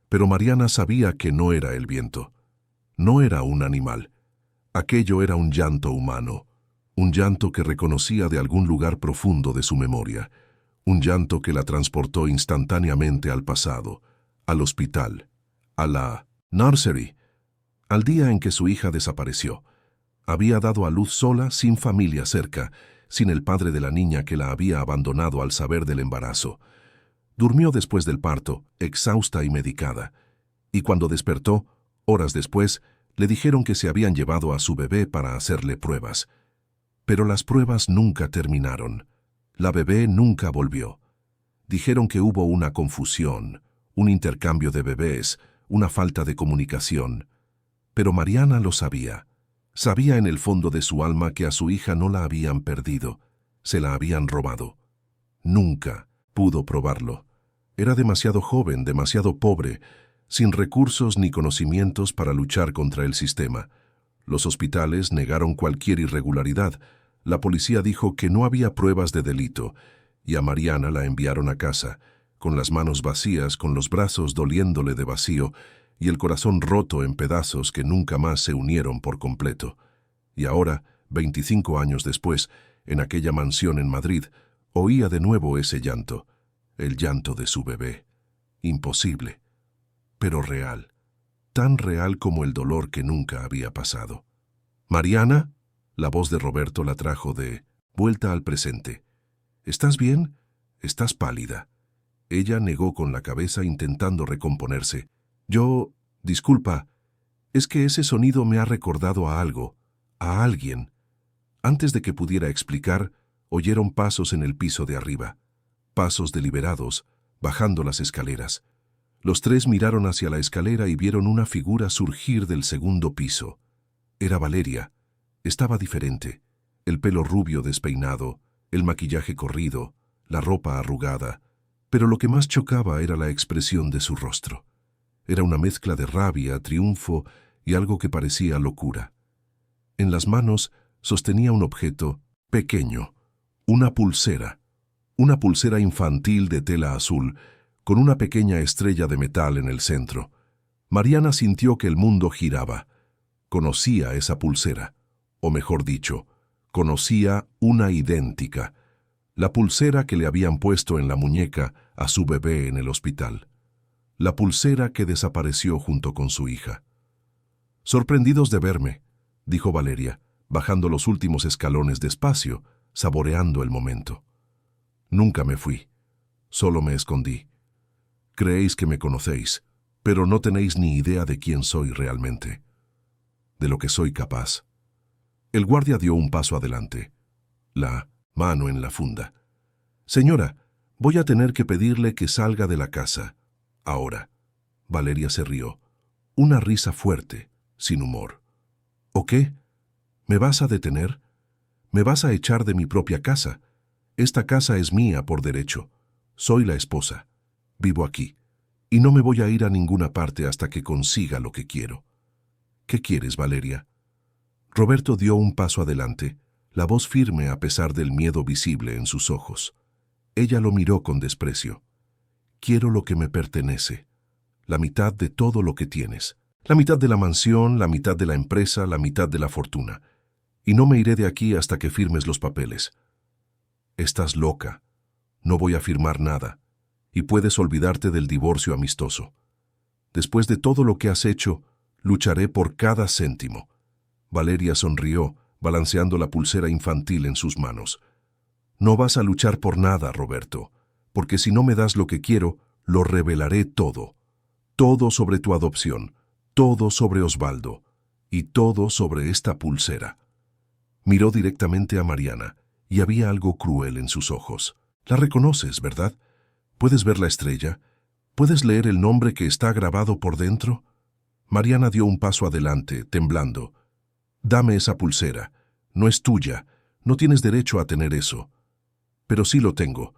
Pero Mariana sabía que no era el viento. No era un animal. Aquello era un llanto humano, un llanto que reconocía de algún lugar profundo de su memoria, un llanto que la transportó instantáneamente al pasado, al hospital, a la nursery, al día en que su hija desapareció. Había dado a luz sola, sin familia cerca, sin el padre de la niña que la había abandonado al saber del embarazo. Durmió después del parto, exhausta y medicada, y cuando despertó, horas después, le dijeron que se habían llevado a su bebé para hacerle pruebas. Pero las pruebas nunca terminaron. La bebé nunca volvió. Dijeron que hubo una confusión, un intercambio de bebés, una falta de comunicación. Pero Mariana lo sabía. Sabía en el fondo de su alma que a su hija no la habían perdido, se la habían robado. Nunca pudo probarlo. Era demasiado joven, demasiado pobre, sin recursos ni conocimientos para luchar contra el sistema. Los hospitales negaron cualquier irregularidad. La policía dijo que no había pruebas de delito, y a Mariana la enviaron a casa, con las manos vacías, con los brazos doliéndole de vacío, y el corazón roto en pedazos que nunca más se unieron por completo. Y ahora, 25 años después, en aquella mansión en Madrid, oía de nuevo ese llanto, el llanto de su bebé. Imposible, pero real, tan real como el dolor que nunca había pasado. «Mariana», la voz de Roberto la trajo de vuelta al presente. «¿Estás bien? Estás pálida». Ella negó con la cabeza intentando recomponerse. Disculpa, es que ese sonido me ha recordado a algo, a alguien». Antes de que pudiera explicar, oyeron pasos en el piso de arriba, pasos deliberados, bajando las escaleras. Los tres miraron hacia la escalera y vieron una figura surgir del segundo piso. Era Valeria. Estaba diferente. El pelo rubio despeinado, el maquillaje corrido, la ropa arrugada. Pero lo que más chocaba era la expresión de su rostro. Era una mezcla de rabia, triunfo y algo que parecía locura. En las manos sostenía un objeto pequeño, una pulsera infantil de tela azul, con una pequeña estrella de metal en el centro. Mariana sintió que el mundo giraba. Conocía esa pulsera, o mejor dicho, conocía una idéntica, la pulsera que le habían puesto en la muñeca a su bebé en el hospital, la pulsera que desapareció junto con su hija. «Sorprendidos de verme», dijo Valeria, bajando los últimos escalones despacio, saboreando el momento. «Nunca me fui, solo me escondí. Creéis que me conocéis, pero no tenéis ni idea de quién soy realmente, de lo que soy capaz». El guardia dio un paso adelante, la mano en la funda. «Señora, voy a tener que pedirle que salga de la casa. Ahora». Valeria se rió, una risa fuerte, sin humor. «¿O qué? ¿Me vas a detener? ¿Me vas a echar de mi propia casa? Esta casa es mía por derecho. Soy la esposa. Vivo aquí. Y no me voy a ir a ninguna parte hasta que consiga lo que quiero». «¿Qué quieres, Valeria?» Roberto dio un paso adelante, la voz firme a pesar del miedo visible en sus ojos. Ella lo miró con desprecio. «Quiero lo que me pertenece, la mitad de todo lo que tienes, la mitad de la mansión, la mitad de la empresa, la mitad de la fortuna. Y no me iré de aquí hasta que firmes los papeles». «Estás loca. No voy a firmar nada. Y puedes olvidarte del divorcio amistoso. Después de todo lo que has hecho, lucharé por cada céntimo». Valeria sonrió, balanceando la pulsera infantil en sus manos. «No vas a luchar por nada, Roberto, porque si no me das lo que quiero, lo revelaré todo. Todo sobre tu adopción, todo sobre Osvaldo, y todo sobre esta pulsera». Miró directamente a Mariana, y había algo cruel en sus ojos. «La reconoces, ¿verdad? ¿Puedes ver la estrella? ¿Puedes leer el nombre que está grabado por dentro?» Mariana dio un paso adelante, temblando. «Dame esa pulsera. No es tuya. No tienes derecho a tener eso». «Pero sí lo tengo,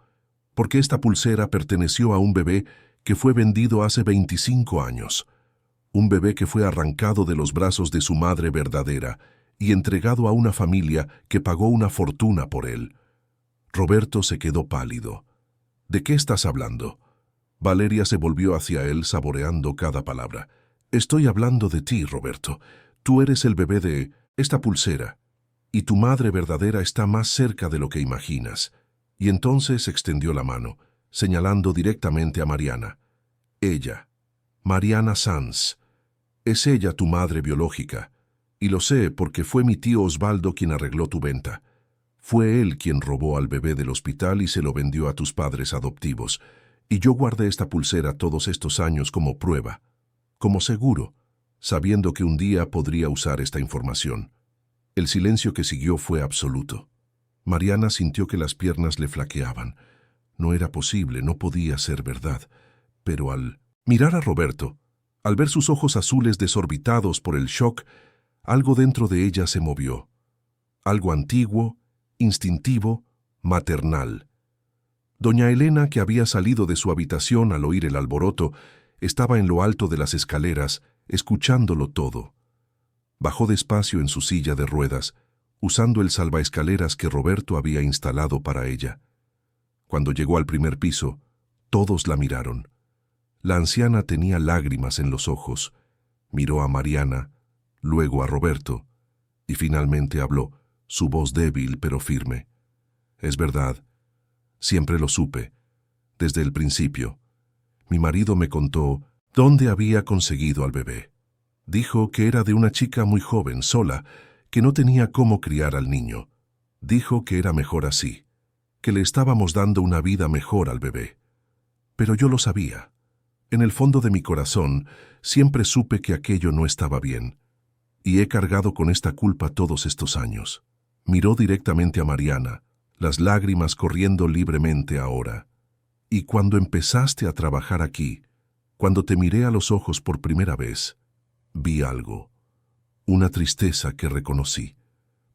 porque esta pulsera perteneció a un bebé que fue vendido hace 25 años. Un bebé que fue arrancado de los brazos de su madre verdadera y entregado a una familia que pagó una fortuna por él». Roberto se quedó pálido. «¿De qué estás hablando?» Valeria se volvió hacia él saboreando cada palabra. «Estoy hablando de ti, Roberto. Tú eres el bebé de esta pulsera, y tu madre verdadera está más cerca de lo que imaginas». Y entonces extendió la mano, señalando directamente a Mariana. «Ella, Mariana Sanz, es ella tu madre biológica, y lo sé porque fue mi tío Osvaldo quien arregló tu venta. Fue él quien robó al bebé del hospital y se lo vendió a tus padres adoptivos, y yo guardé esta pulsera todos estos años como prueba, como seguro, sabiendo que un día podría usar esta información». El silencio que siguió fue absoluto. Mariana sintió que las piernas le flaqueaban. No era posible, no podía ser verdad. Pero al mirar a Roberto, al ver sus ojos azules desorbitados por el shock, algo dentro de ella se movió. Algo antiguo, instintivo, maternal. Doña Elena, que había salido de su habitación al oír el alboroto, estaba en lo alto de las escaleras, escuchándolo todo. Bajó despacio en su silla de ruedas, usando el salvaescaleras que Roberto había instalado para ella. Cuando llegó al primer piso, todos la miraron. La anciana tenía lágrimas en los ojos. Miró a Mariana, luego a Roberto, y finalmente habló, su voz débil pero firme. «Es verdad, siempre lo supe, desde el principio. Mi marido me contó dónde había conseguido al bebé. Dijo que era de una chica muy joven, sola, que no tenía cómo criar al niño. Dijo que era mejor así, que le estábamos dando una vida mejor al bebé. Pero yo lo sabía. En el fondo de mi corazón siempre supe que aquello no estaba bien, y he cargado con esta culpa todos estos años». Miró directamente a Mariana, las lágrimas corriendo libremente ahora. «Y cuando empezaste a trabajar aquí, cuando te miré a los ojos por primera vez, vi algo. Una tristeza que reconocí,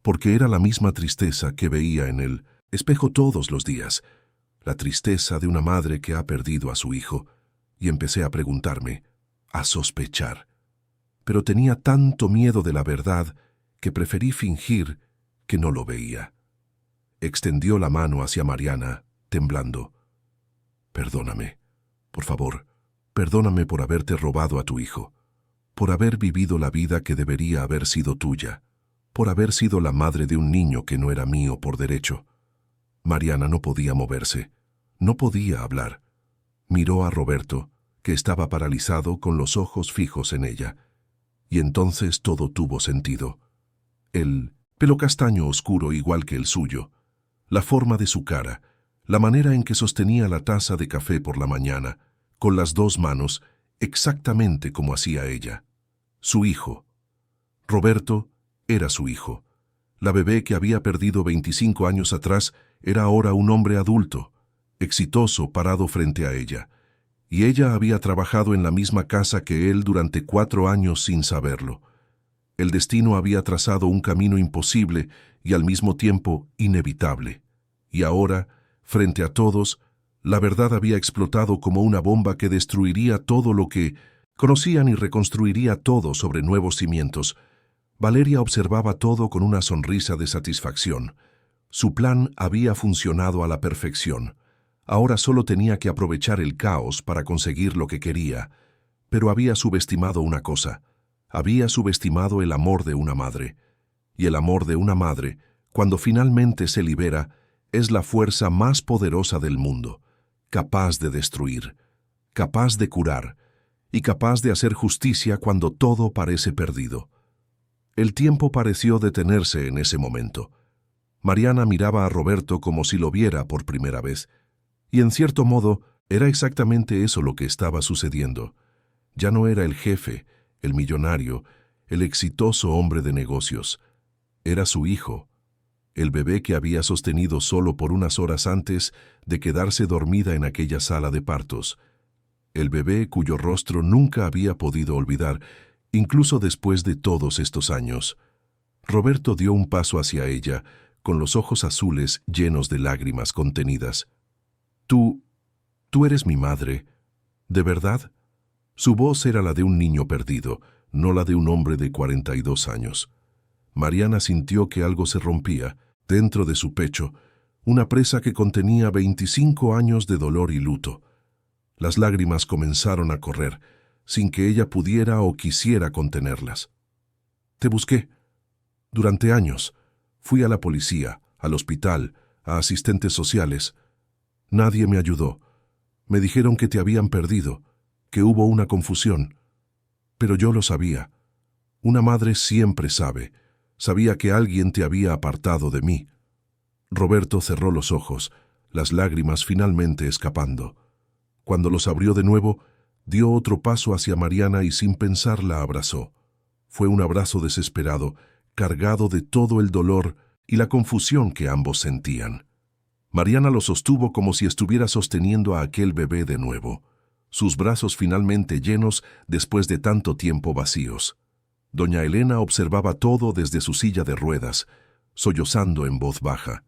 porque era la misma tristeza que veía en el espejo todos los días, la tristeza de una madre que ha perdido a su hijo, y empecé a preguntarme, a sospechar. Pero tenía tanto miedo de la verdad que preferí fingir que no lo veía». Extendió la mano hacia Mariana, temblando. «Perdóname, por favor, perdóname por haberte robado a tu hijo. por haber vivido la vida que debería haber sido tuya, por haber sido la madre de un niño que no era mío por derecho. Mariana no podía moverse, no podía hablar. Miró a Roberto, que estaba paralizado con los ojos fijos en ella, y entonces todo tuvo sentido. El pelo castaño oscuro igual que el suyo, la forma de su cara, la manera en que sostenía la taza de café por la mañana, con las dos manos, exactamente como hacía ella. Su hijo. Roberto era su hijo. La bebé que había perdido 25 años atrás era ahora un hombre adulto, exitoso parado frente a ella, y ella había trabajado en la misma casa que él durante 4 años sin saberlo. El destino había trazado un camino imposible y al mismo tiempo inevitable. Y ahora, frente a todos, la verdad había explotado como una bomba que destruiría todo lo que conocían y reconstruiría todo sobre nuevos cimientos. Valeria observaba todo con una sonrisa de satisfacción. Su plan había funcionado a la perfección. Ahora solo tenía que aprovechar el caos para conseguir lo que quería. Pero había subestimado una cosa. Había subestimado el amor de una madre. Y el amor de una madre, cuando finalmente se libera, es la fuerza más poderosa del mundo, capaz de destruir, capaz de curar y capaz de hacer justicia cuando todo parece perdido. El tiempo pareció detenerse en ese momento. Mariana miraba a Roberto como si lo viera por primera vez, y en cierto modo era exactamente eso lo que estaba sucediendo. Ya no era el jefe, el millonario, el exitoso hombre de negocios. Era su hijo, el bebé que había sostenido solo por unas horas antes de quedarse dormida en aquella sala de partos. El bebé cuyo rostro nunca había podido olvidar, incluso después de todos estos años. Roberto dio un paso hacia ella, con los ojos azules llenos de lágrimas contenidas. Tú eres mi madre, ¿de verdad? Su voz era la de un niño perdido, no la de un hombre de 42 años. Mariana sintió que algo se rompía, dentro de su pecho, una presa que contenía 25 años de dolor y luto. Las lágrimas comenzaron a correr, sin que ella pudiera o quisiera contenerlas. Te busqué. Durante años. Fui a la policía, al hospital, a asistentes sociales. Nadie me ayudó. Me dijeron que te habían perdido, que hubo una confusión. Pero yo lo sabía. Una madre siempre sabe. Sabía que alguien te había apartado de mí. Roberto cerró los ojos, las lágrimas finalmente escapando. Cuando los abrió de nuevo, dio otro paso hacia Mariana y sin pensar la abrazó. Fue un abrazo desesperado, cargado de todo el dolor y la confusión que ambos sentían. Mariana lo sostuvo como si estuviera sosteniendo a aquel bebé de nuevo, sus brazos finalmente llenos después de tanto tiempo vacíos. Doña Elena observaba todo desde su silla de ruedas, sollozando en voz baja.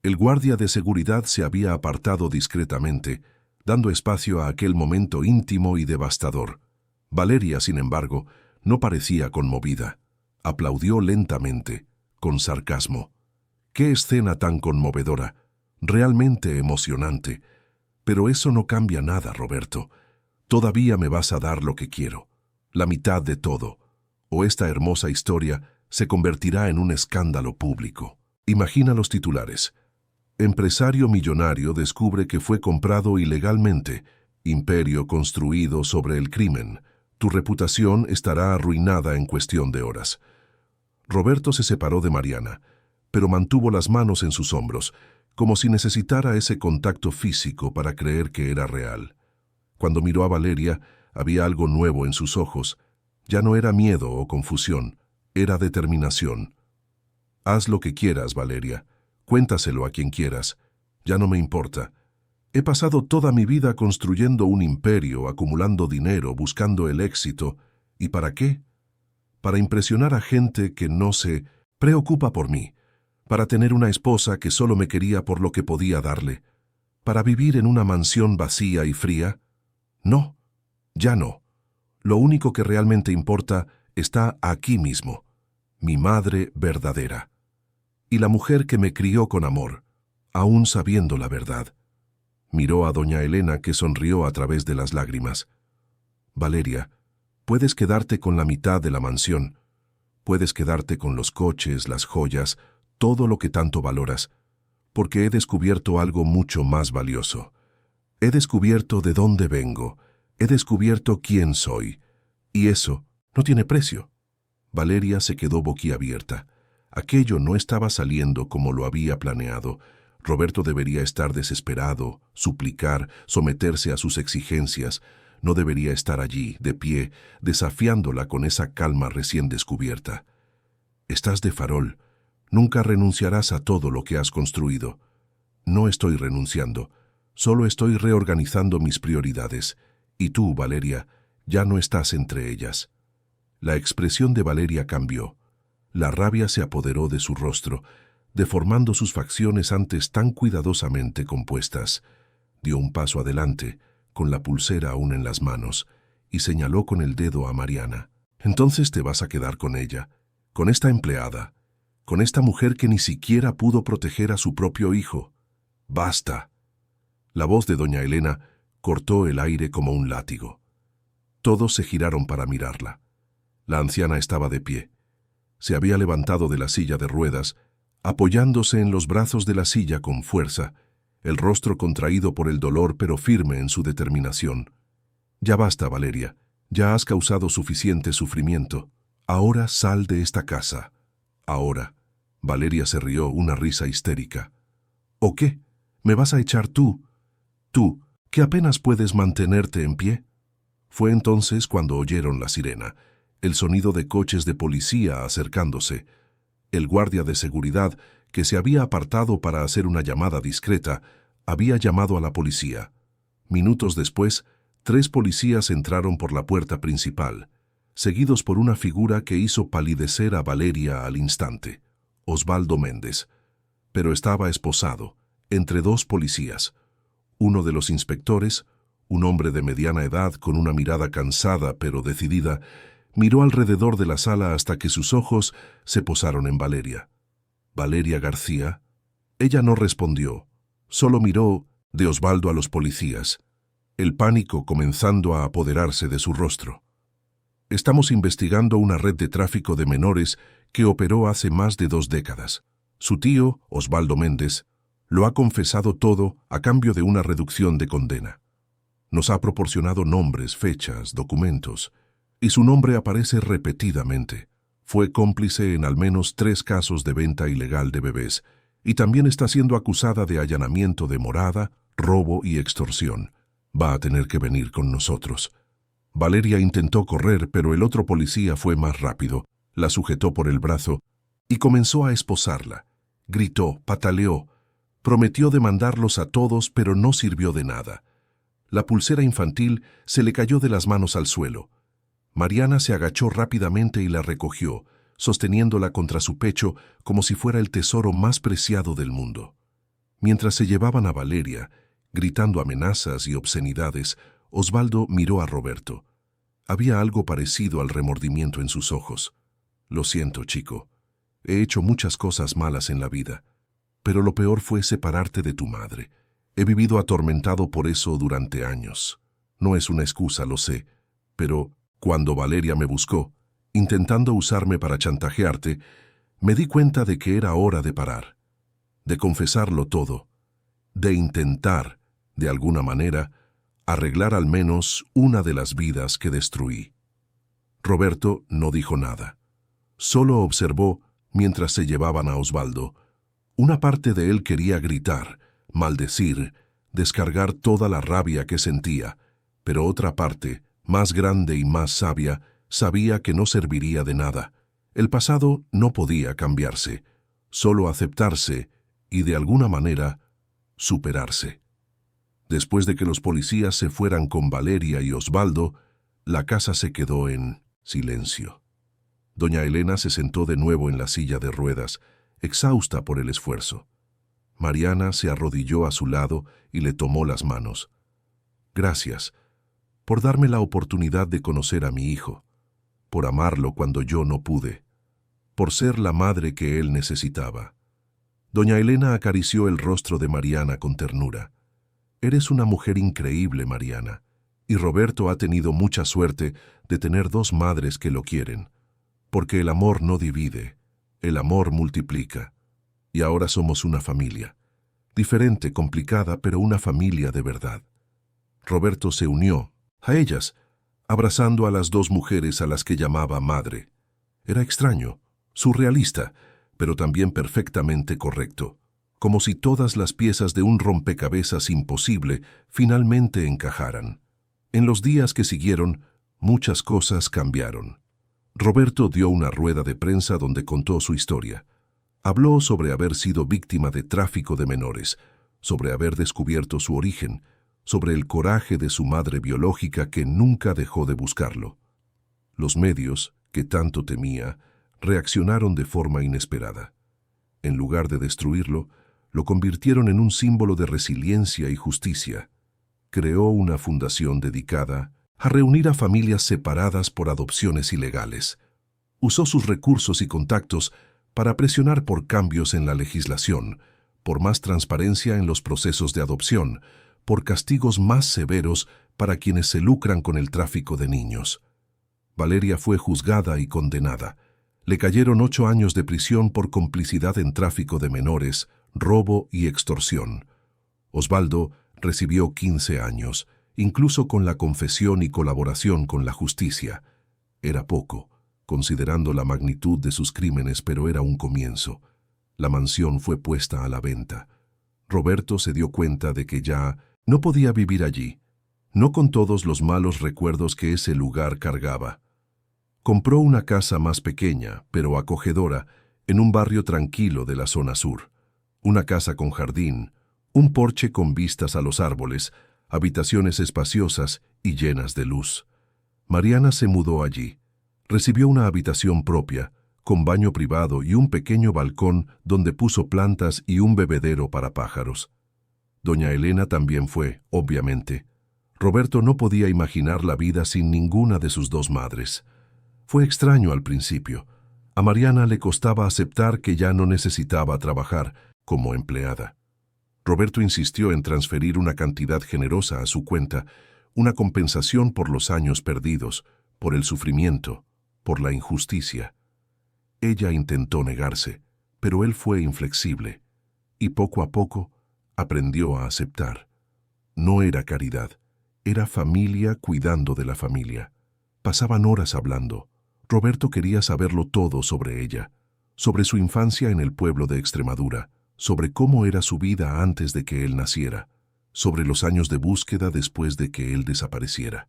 El guardia de seguridad se había apartado discretamente, dando espacio a aquel momento íntimo y devastador. Valeria, sin embargo, no parecía conmovida. Aplaudió lentamente, con sarcasmo. ¡Qué escena tan conmovedora! Realmente emocionante. Pero eso no cambia nada, Roberto. Todavía me vas a dar lo que quiero, la mitad de todo, o esta hermosa historia se convertirá en un escándalo público. Imagina los titulares. Empresario millonario descubre que fue comprado ilegalmente. Imperio construido sobre el crimen. Tu reputación estará arruinada en cuestión de horas. Roberto se separó de Mariana, pero mantuvo las manos en sus hombros, como si necesitara ese contacto físico para creer que era real. Cuando miró a Valeria, había algo nuevo en sus ojos. Ya no era miedo o confusión, era determinación. Haz lo que quieras, Valeria. Cuéntaselo a quien quieras. Ya no me importa. He pasado toda mi vida construyendo un imperio, acumulando dinero, buscando el éxito. ¿Y para qué? Para impresionar a gente que no se preocupa por mí. Para tener una esposa que solo me quería por lo que podía darle. Para vivir en una mansión vacía y fría. No, ya no. Lo único que realmente importa está aquí mismo. Mi madre verdadera. Y la mujer que me crió con amor, aún sabiendo la verdad. Miró a doña Elena, que sonrió a través de las lágrimas. Valeria, Puedes quedarte con la mitad de la mansión. Puedes quedarte con los coches, las joyas, todo lo que tanto valoras, porque he descubierto algo mucho más valioso. He descubierto de dónde vengo, he descubierto quién soy, y eso no tiene precio. Valeria se quedó boquiabierta. Aquello no estaba saliendo como lo había planeado. Roberto debería estar desesperado, suplicar, someterse a sus exigencias. No debería estar allí, de pie, desafiándola con esa calma recién descubierta. Estás de farol. Nunca renunciarás a todo lo que has construido. No estoy renunciando. Solo estoy reorganizando mis prioridades. Y tú, Valeria, ya no estás entre ellas. La expresión de Valeria cambió. La rabia se apoderó de su rostro, deformando sus facciones antes tan cuidadosamente compuestas. Dio un paso adelante, con la pulsera aún en las manos, y señaló con el dedo a Mariana. Entonces te vas a quedar con ella, con esta empleada, con esta mujer que ni siquiera pudo proteger a su propio hijo. ¡Basta! La voz de doña Elena cortó el aire como un látigo. Todos se giraron para mirarla. La anciana estaba de pie. Se había levantado de la silla de ruedas, apoyándose en los brazos de la silla con fuerza, el rostro contraído por el dolor pero firme en su determinación. Ya basta, Valeria, ya has causado suficiente sufrimiento. Ahora sal de esta casa. Ahora. Valeria se rió, una risa histérica. ¿O qué? ¿Me vas a echar tú? Tú, que apenas puedes mantenerte en pie. Fue entonces cuando oyeron la sirena, el sonido de coches de policía acercándose. El guardia de seguridad, que se había apartado para hacer una llamada discreta, había llamado a la policía. Minutos después, 3 policías entraron por la puerta principal, seguidos por una figura que hizo palidecer a Valeria al instante, Osvaldo Méndez. Pero estaba esposado, entre 2 policías. Uno de los inspectores, un hombre de mediana edad con una mirada cansada pero decidida, miró alrededor de la sala hasta que sus ojos se posaron en Valeria. ¿Valeria García? Ella no respondió, solo miró de Osvaldo a los policías, el pánico comenzando a apoderarse de su rostro. Estamos investigando una red de tráfico de menores que operó hace más de 2 décadas. Su tío, Osvaldo Méndez, lo ha confesado todo a cambio de una reducción de condena. Nos ha proporcionado nombres, fechas, documentos, y su nombre aparece repetidamente. Fue cómplice en al menos 3 casos de venta ilegal de bebés, y también está siendo acusada de allanamiento de morada, robo y extorsión. Va a tener que venir con nosotros. Valeria intentó correr, pero el otro policía fue más rápido, la sujetó por el brazo y comenzó a esposarla. Gritó, pataleó, prometió demandarlos a todos, pero no sirvió de nada. La pulsera infantil se le cayó de las manos al suelo. Mariana se agachó rápidamente y la recogió, sosteniéndola contra su pecho como si fuera el tesoro más preciado del mundo. Mientras se llevaban a Valeria, gritando amenazas y obscenidades, Osvaldo miró a Roberto. Había algo parecido al remordimiento en sus ojos. Lo siento, chico. He hecho muchas cosas malas en la vida, pero lo peor fue separarte de tu madre. He vivido atormentado por eso durante años. No es una excusa, lo sé, pero cuando Valeria me buscó, intentando usarme para chantajearte, me di cuenta de que era hora de parar, de confesarlo todo, de intentar, de alguna manera, arreglar al menos una de las vidas que destruí. Roberto no dijo nada. Solo observó mientras se llevaban a Osvaldo. Una parte de él quería gritar, maldecir, descargar toda la rabia que sentía, pero otra parte, más grande y más sabia, sabía que no serviría de nada. El pasado no podía cambiarse, solo aceptarse y, de alguna manera, superarse. Después de que los policías se fueran con Valeria y Osvaldo, la casa se quedó en silencio. Doña Elena se sentó de nuevo en la silla de ruedas, exhausta por el esfuerzo. Mariana se arrodilló a su lado y le tomó las manos. Gracias por darme la oportunidad de conocer a mi hijo, por amarlo cuando yo no pude, por ser la madre que él necesitaba. Doña Elena acarició el rostro de Mariana con ternura. Eres una mujer increíble, Mariana. Y Roberto ha tenido mucha suerte de tener dos madres que lo quieren, porque el amor no divide, el amor multiplica. Y ahora somos una familia, diferente, complicada, pero una familia de verdad. Roberto se unió a ellas, abrazando a las dos mujeres a las que llamaba madre. Era extraño, surrealista, pero también perfectamente correcto, como si todas las piezas de un rompecabezas imposible finalmente encajaran. En los días que siguieron, muchas cosas cambiaron. Roberto dio una rueda de prensa donde contó su historia. Habló sobre haber sido víctima de tráfico de menores, sobre haber descubierto su origen, sobre el coraje de su madre biológica que nunca dejó de buscarlo. Los medios, que tanto temía, reaccionaron de forma inesperada. En lugar de destruirlo, lo convirtieron en un símbolo de resiliencia y justicia. Creó una fundación dedicada a reunir a familias separadas por adopciones ilegales. Usó sus recursos y contactos para presionar por cambios en la legislación, por más transparencia en los procesos de adopción, por castigos más severos para quienes se lucran con el tráfico de niños. Valeria fue juzgada y condenada. Le cayeron 8 años de prisión por complicidad en tráfico de menores, robo y extorsión. Osvaldo recibió 15 años, incluso con la confesión y colaboración con la justicia. Era poco, considerando la magnitud de sus crímenes, pero era un comienzo. La mansión fue puesta a la venta. Roberto se dio cuenta de que ya no podía vivir allí, no con todos los malos recuerdos que ese lugar cargaba. Compró una casa más pequeña, pero acogedora, en un barrio tranquilo de la zona sur. Una casa con jardín, un porche con vistas a los árboles, habitaciones espaciosas y llenas de luz. Mariana se mudó allí. Recibió una habitación propia, con baño privado y un pequeño balcón donde puso plantas y un bebedero para pájaros. Doña Elena también fue, obviamente. Roberto no podía imaginar la vida sin ninguna de sus dos madres. Fue extraño al principio. A Mariana le costaba aceptar que ya no necesitaba trabajar como empleada. Roberto insistió en transferir una cantidad generosa a su cuenta, una compensación por los años perdidos, por el sufrimiento, por la injusticia. Ella intentó negarse, pero él fue inflexible, y poco a poco aprendió a aceptar. No era caridad, era familia cuidando de la familia. Pasaban horas hablando. Roberto quería saberlo todo sobre ella, sobre su infancia en el pueblo de Extremadura, sobre cómo era su vida antes de que él naciera, sobre los años de búsqueda después de que él desapareciera.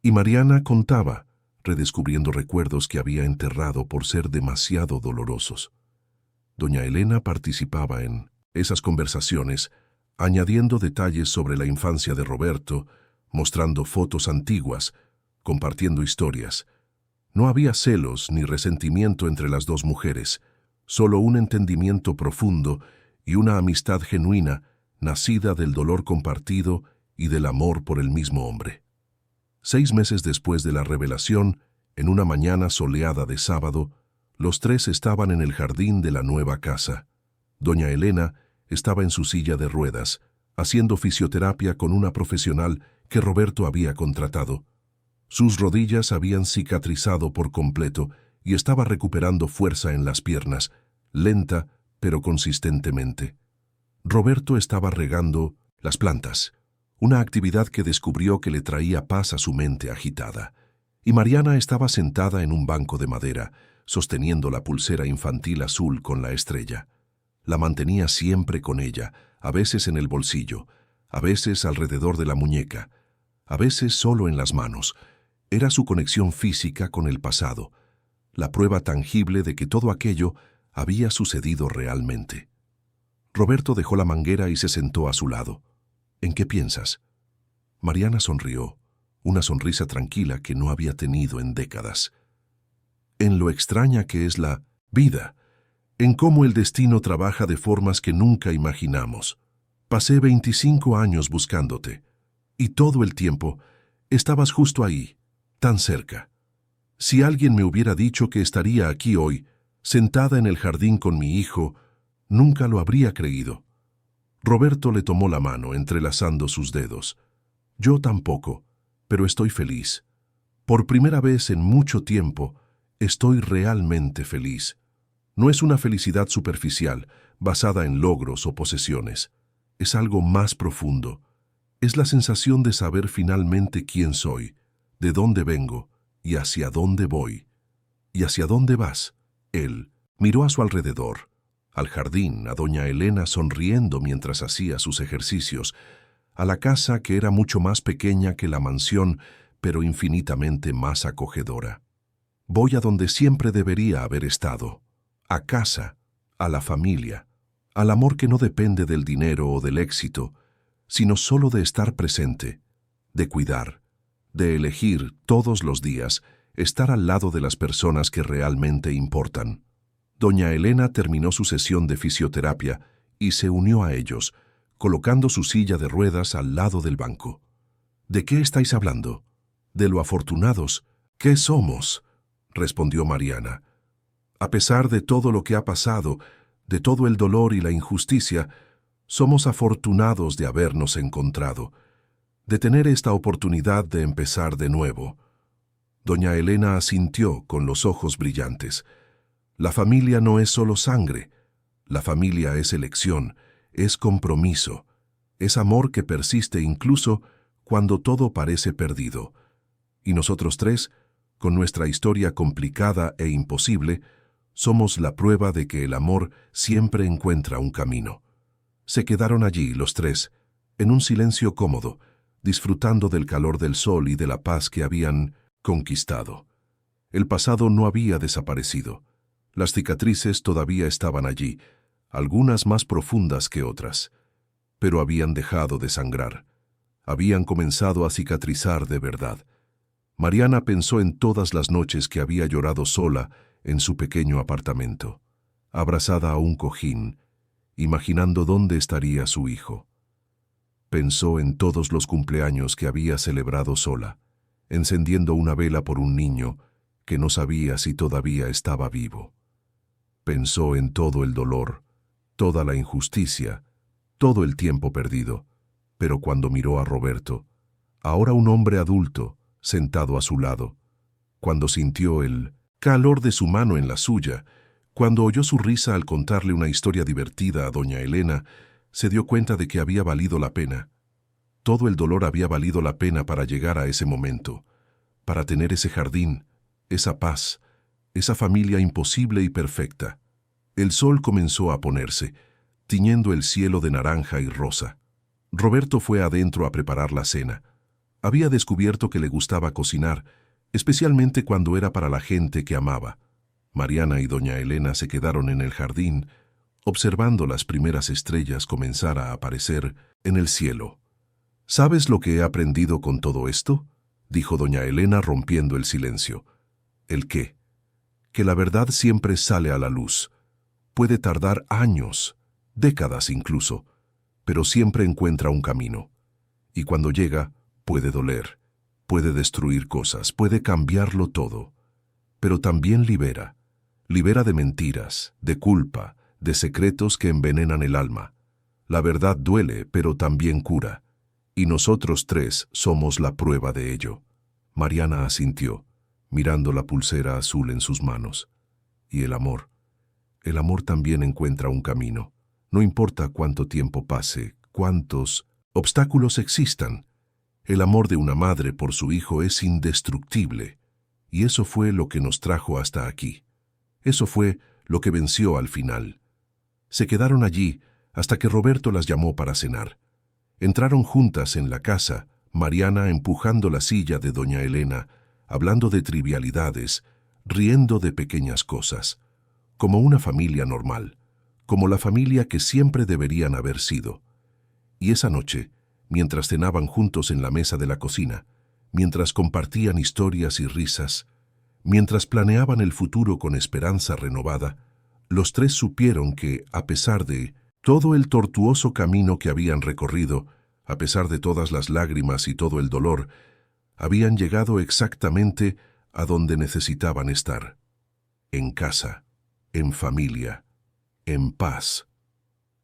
Y Mariana contaba, redescubriendo recuerdos que había enterrado por ser demasiado dolorosos. Doña Elena participaba en esas conversaciones, añadiendo detalles sobre la infancia de Roberto, mostrando fotos antiguas, compartiendo historias. No había celos ni resentimiento entre las dos mujeres, solo un entendimiento profundo y una amistad genuina, nacida del dolor compartido y del amor por el mismo hombre. 6 meses después de la revelación, en una mañana soleada de sábado, los tres estaban en el jardín de la nueva casa. Doña Elena estaba en su silla de ruedas, haciendo fisioterapia con una profesional que Roberto había contratado. Sus rodillas habían cicatrizado por completo y estaba recuperando fuerza en las piernas, lenta pero consistentemente. Roberto estaba regando las plantas, una actividad que descubrió que le traía paz a su mente agitada. Y Mariana estaba sentada en un banco de madera, sosteniendo la pulsera infantil azul con la estrella. La mantenía siempre con ella, a veces en el bolsillo, a veces alrededor de la muñeca, a veces solo en las manos. Era su conexión física con el pasado, la prueba tangible de que todo aquello había sucedido realmente. Roberto dejó la manguera y se sentó a su lado. ¿En qué piensas? Mariana sonrió, una sonrisa tranquila que no había tenido en décadas. En lo extraña que es la vida, en cómo el destino trabaja de formas que nunca imaginamos. Pasé 25 años buscándote, y todo el tiempo estabas justo ahí, tan cerca. Si alguien me hubiera dicho que estaría aquí hoy, sentada en el jardín con mi hijo, nunca lo habría creído. Roberto le tomó la mano, entrelazando sus dedos. Yo tampoco. pero estoy feliz. Por primera vez en mucho tiempo, estoy realmente feliz. No es una felicidad superficial, basada en logros o posesiones. Es algo más profundo. Es la sensación de saber finalmente quién soy, de dónde vengo y hacia dónde voy. ¿Y hacia dónde vas? Él miró a su alrededor, al jardín, a doña Elena sonriendo mientras hacía sus ejercicios, a la casa que era mucho más pequeña que la mansión, pero infinitamente más acogedora. Voy a donde siempre debería haber estado, a casa, a la familia, al amor que no depende del dinero o del éxito, sino solo de estar presente, de cuidar, de elegir todos los días estar al lado de las personas que realmente importan. Doña Elena terminó su sesión de fisioterapia y se unió a ellos, colocando su silla de ruedas al lado del banco. ¿De qué estáis hablando? De lo afortunados que somos, respondió Mariana. A pesar de todo lo que ha pasado, de todo el dolor y la injusticia, somos afortunados de habernos encontrado, de tener esta oportunidad de empezar de nuevo. Doña Elena asintió con los ojos brillantes. La familia no es solo sangre. La familia es elección, es compromiso, es amor que persiste incluso cuando todo parece perdido. Y nosotros tres, con nuestra historia complicada e imposible, somos la prueba de que el amor siempre encuentra un camino. Se quedaron allí los tres, en un silencio cómodo, disfrutando del calor del sol y de la paz que habían conquistado. El pasado no había desaparecido. Las cicatrices todavía estaban allí, algunas más profundas que otras, pero habían dejado de sangrar. Habían comenzado a cicatrizar de verdad. Mariana pensó en todas las noches que había llorado sola en su pequeño apartamento, abrazada a un cojín, imaginando dónde estaría su hijo. Pensó en todos los cumpleaños que había celebrado sola, encendiendo una vela por un niño que no sabía si todavía estaba vivo. Pensó en todo el dolor, toda la injusticia, todo el tiempo perdido, pero cuando miró a Roberto, ahora un hombre adulto, sentado a su lado, cuando sintió el calor de su mano en la suya, cuando oyó su risa al contarle una historia divertida a doña Elena, se dio cuenta de que había valido la pena. Todo el dolor había valido la pena para llegar a ese momento, para tener ese jardín, esa paz, esa familia imposible y perfecta. El sol comenzó a ponerse, tiñendo el cielo de naranja y rosa. Roberto fue adentro a preparar la cena. Había descubierto que le gustaba cocinar, especialmente cuando era para la gente que amaba. Mariana y doña Elena se quedaron en el jardín, observando las primeras estrellas comenzar a aparecer en el cielo. ¿Sabes lo que he aprendido con todo esto?, dijo doña Elena rompiendo el silencio. ¿El qué? Que la verdad siempre sale a la luz. Puede tardar años, décadas incluso, pero siempre encuentra un camino. Y cuando llega, puede doler, puede destruir cosas, puede cambiarlo todo. Pero también libera. Libera de mentiras, de culpa, de secretos que envenenan el alma. La verdad duele, pero también cura. Y nosotros tres somos la prueba de ello. Mariana asintió, mirando la pulsera azul en sus manos. Y el amor también encuentra un camino. No importa cuánto tiempo pase, cuántos obstáculos existan. El amor de una madre por su hijo es indestructible. Y eso fue lo que nos trajo hasta aquí. Eso fue lo que venció al final. Se quedaron allí hasta que Roberto las llamó para cenar. Entraron juntas en la casa, Mariana empujando la silla de doña Elena, hablando de trivialidades, riendo de pequeñas cosas, como una familia normal, como la familia que siempre deberían haber sido. Y esa noche, mientras cenaban juntos en la mesa de la cocina, mientras compartían historias y risas, mientras planeaban el futuro con esperanza renovada, los tres supieron que, a pesar de todo el tortuoso camino que habían recorrido, a pesar de todas las lágrimas y todo el dolor, habían llegado exactamente a donde necesitaban estar. En casa, en familia, en paz.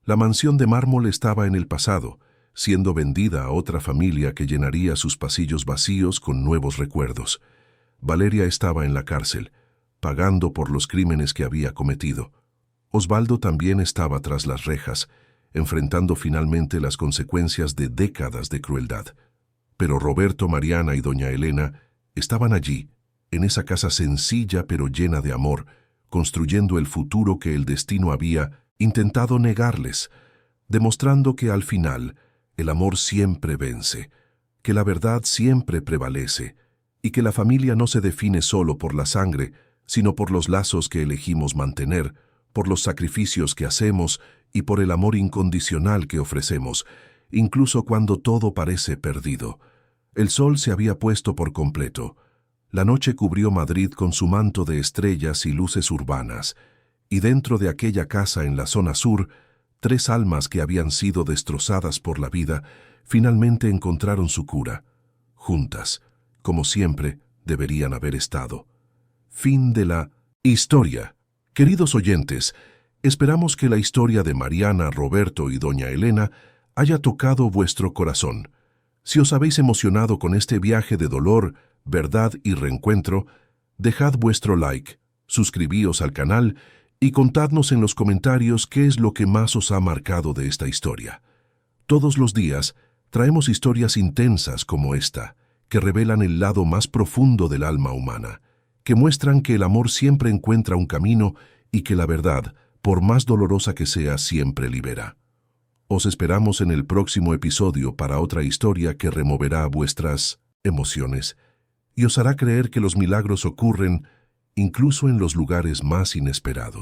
La mansión de mármol estaba en el pasado, siendo vendida a otra familia que llenaría sus pasillos vacíos con nuevos recuerdos. Valeria estaba en la cárcel, pagando por los crímenes que había cometido. Osvaldo también estaba tras las rejas, enfrentando finalmente las consecuencias de décadas de crueldad. Pero Roberto, Mariana y doña Elena estaban allí, en esa casa sencilla pero llena de amor, construyendo el futuro que el destino había intentado negarles, demostrando que al final el amor siempre vence, que la verdad siempre prevalece y que la familia no se define solo por la sangre, sino por los lazos que elegimos mantener, por los sacrificios que hacemos y por el amor incondicional que ofrecemos, incluso cuando todo parece perdido. El sol se había puesto por completo. La noche cubrió Madrid con su manto de estrellas y luces urbanas, y dentro de aquella casa en la zona sur, 3 almas que habían sido destrozadas por la vida finalmente encontraron su cura. Juntas, como siempre, deberían haber estado. Fin de la historia. Queridos oyentes, esperamos que la historia de Mariana, Roberto y doña Elena haya tocado vuestro corazón. Si os habéis emocionado con este viaje de dolor, verdad y reencuentro, dejad vuestro like, suscribíos al canal y contadnos en los comentarios qué es lo que más os ha marcado de esta historia. Todos los días traemos historias intensas como esta, que revelan el lado más profundo del alma humana, que muestran que el amor siempre encuentra un camino y que la verdad, por más dolorosa que sea, siempre libera. Os esperamos en el próximo episodio para otra historia que removerá vuestras emociones y os hará creer que los milagros ocurren incluso en los lugares más inesperados.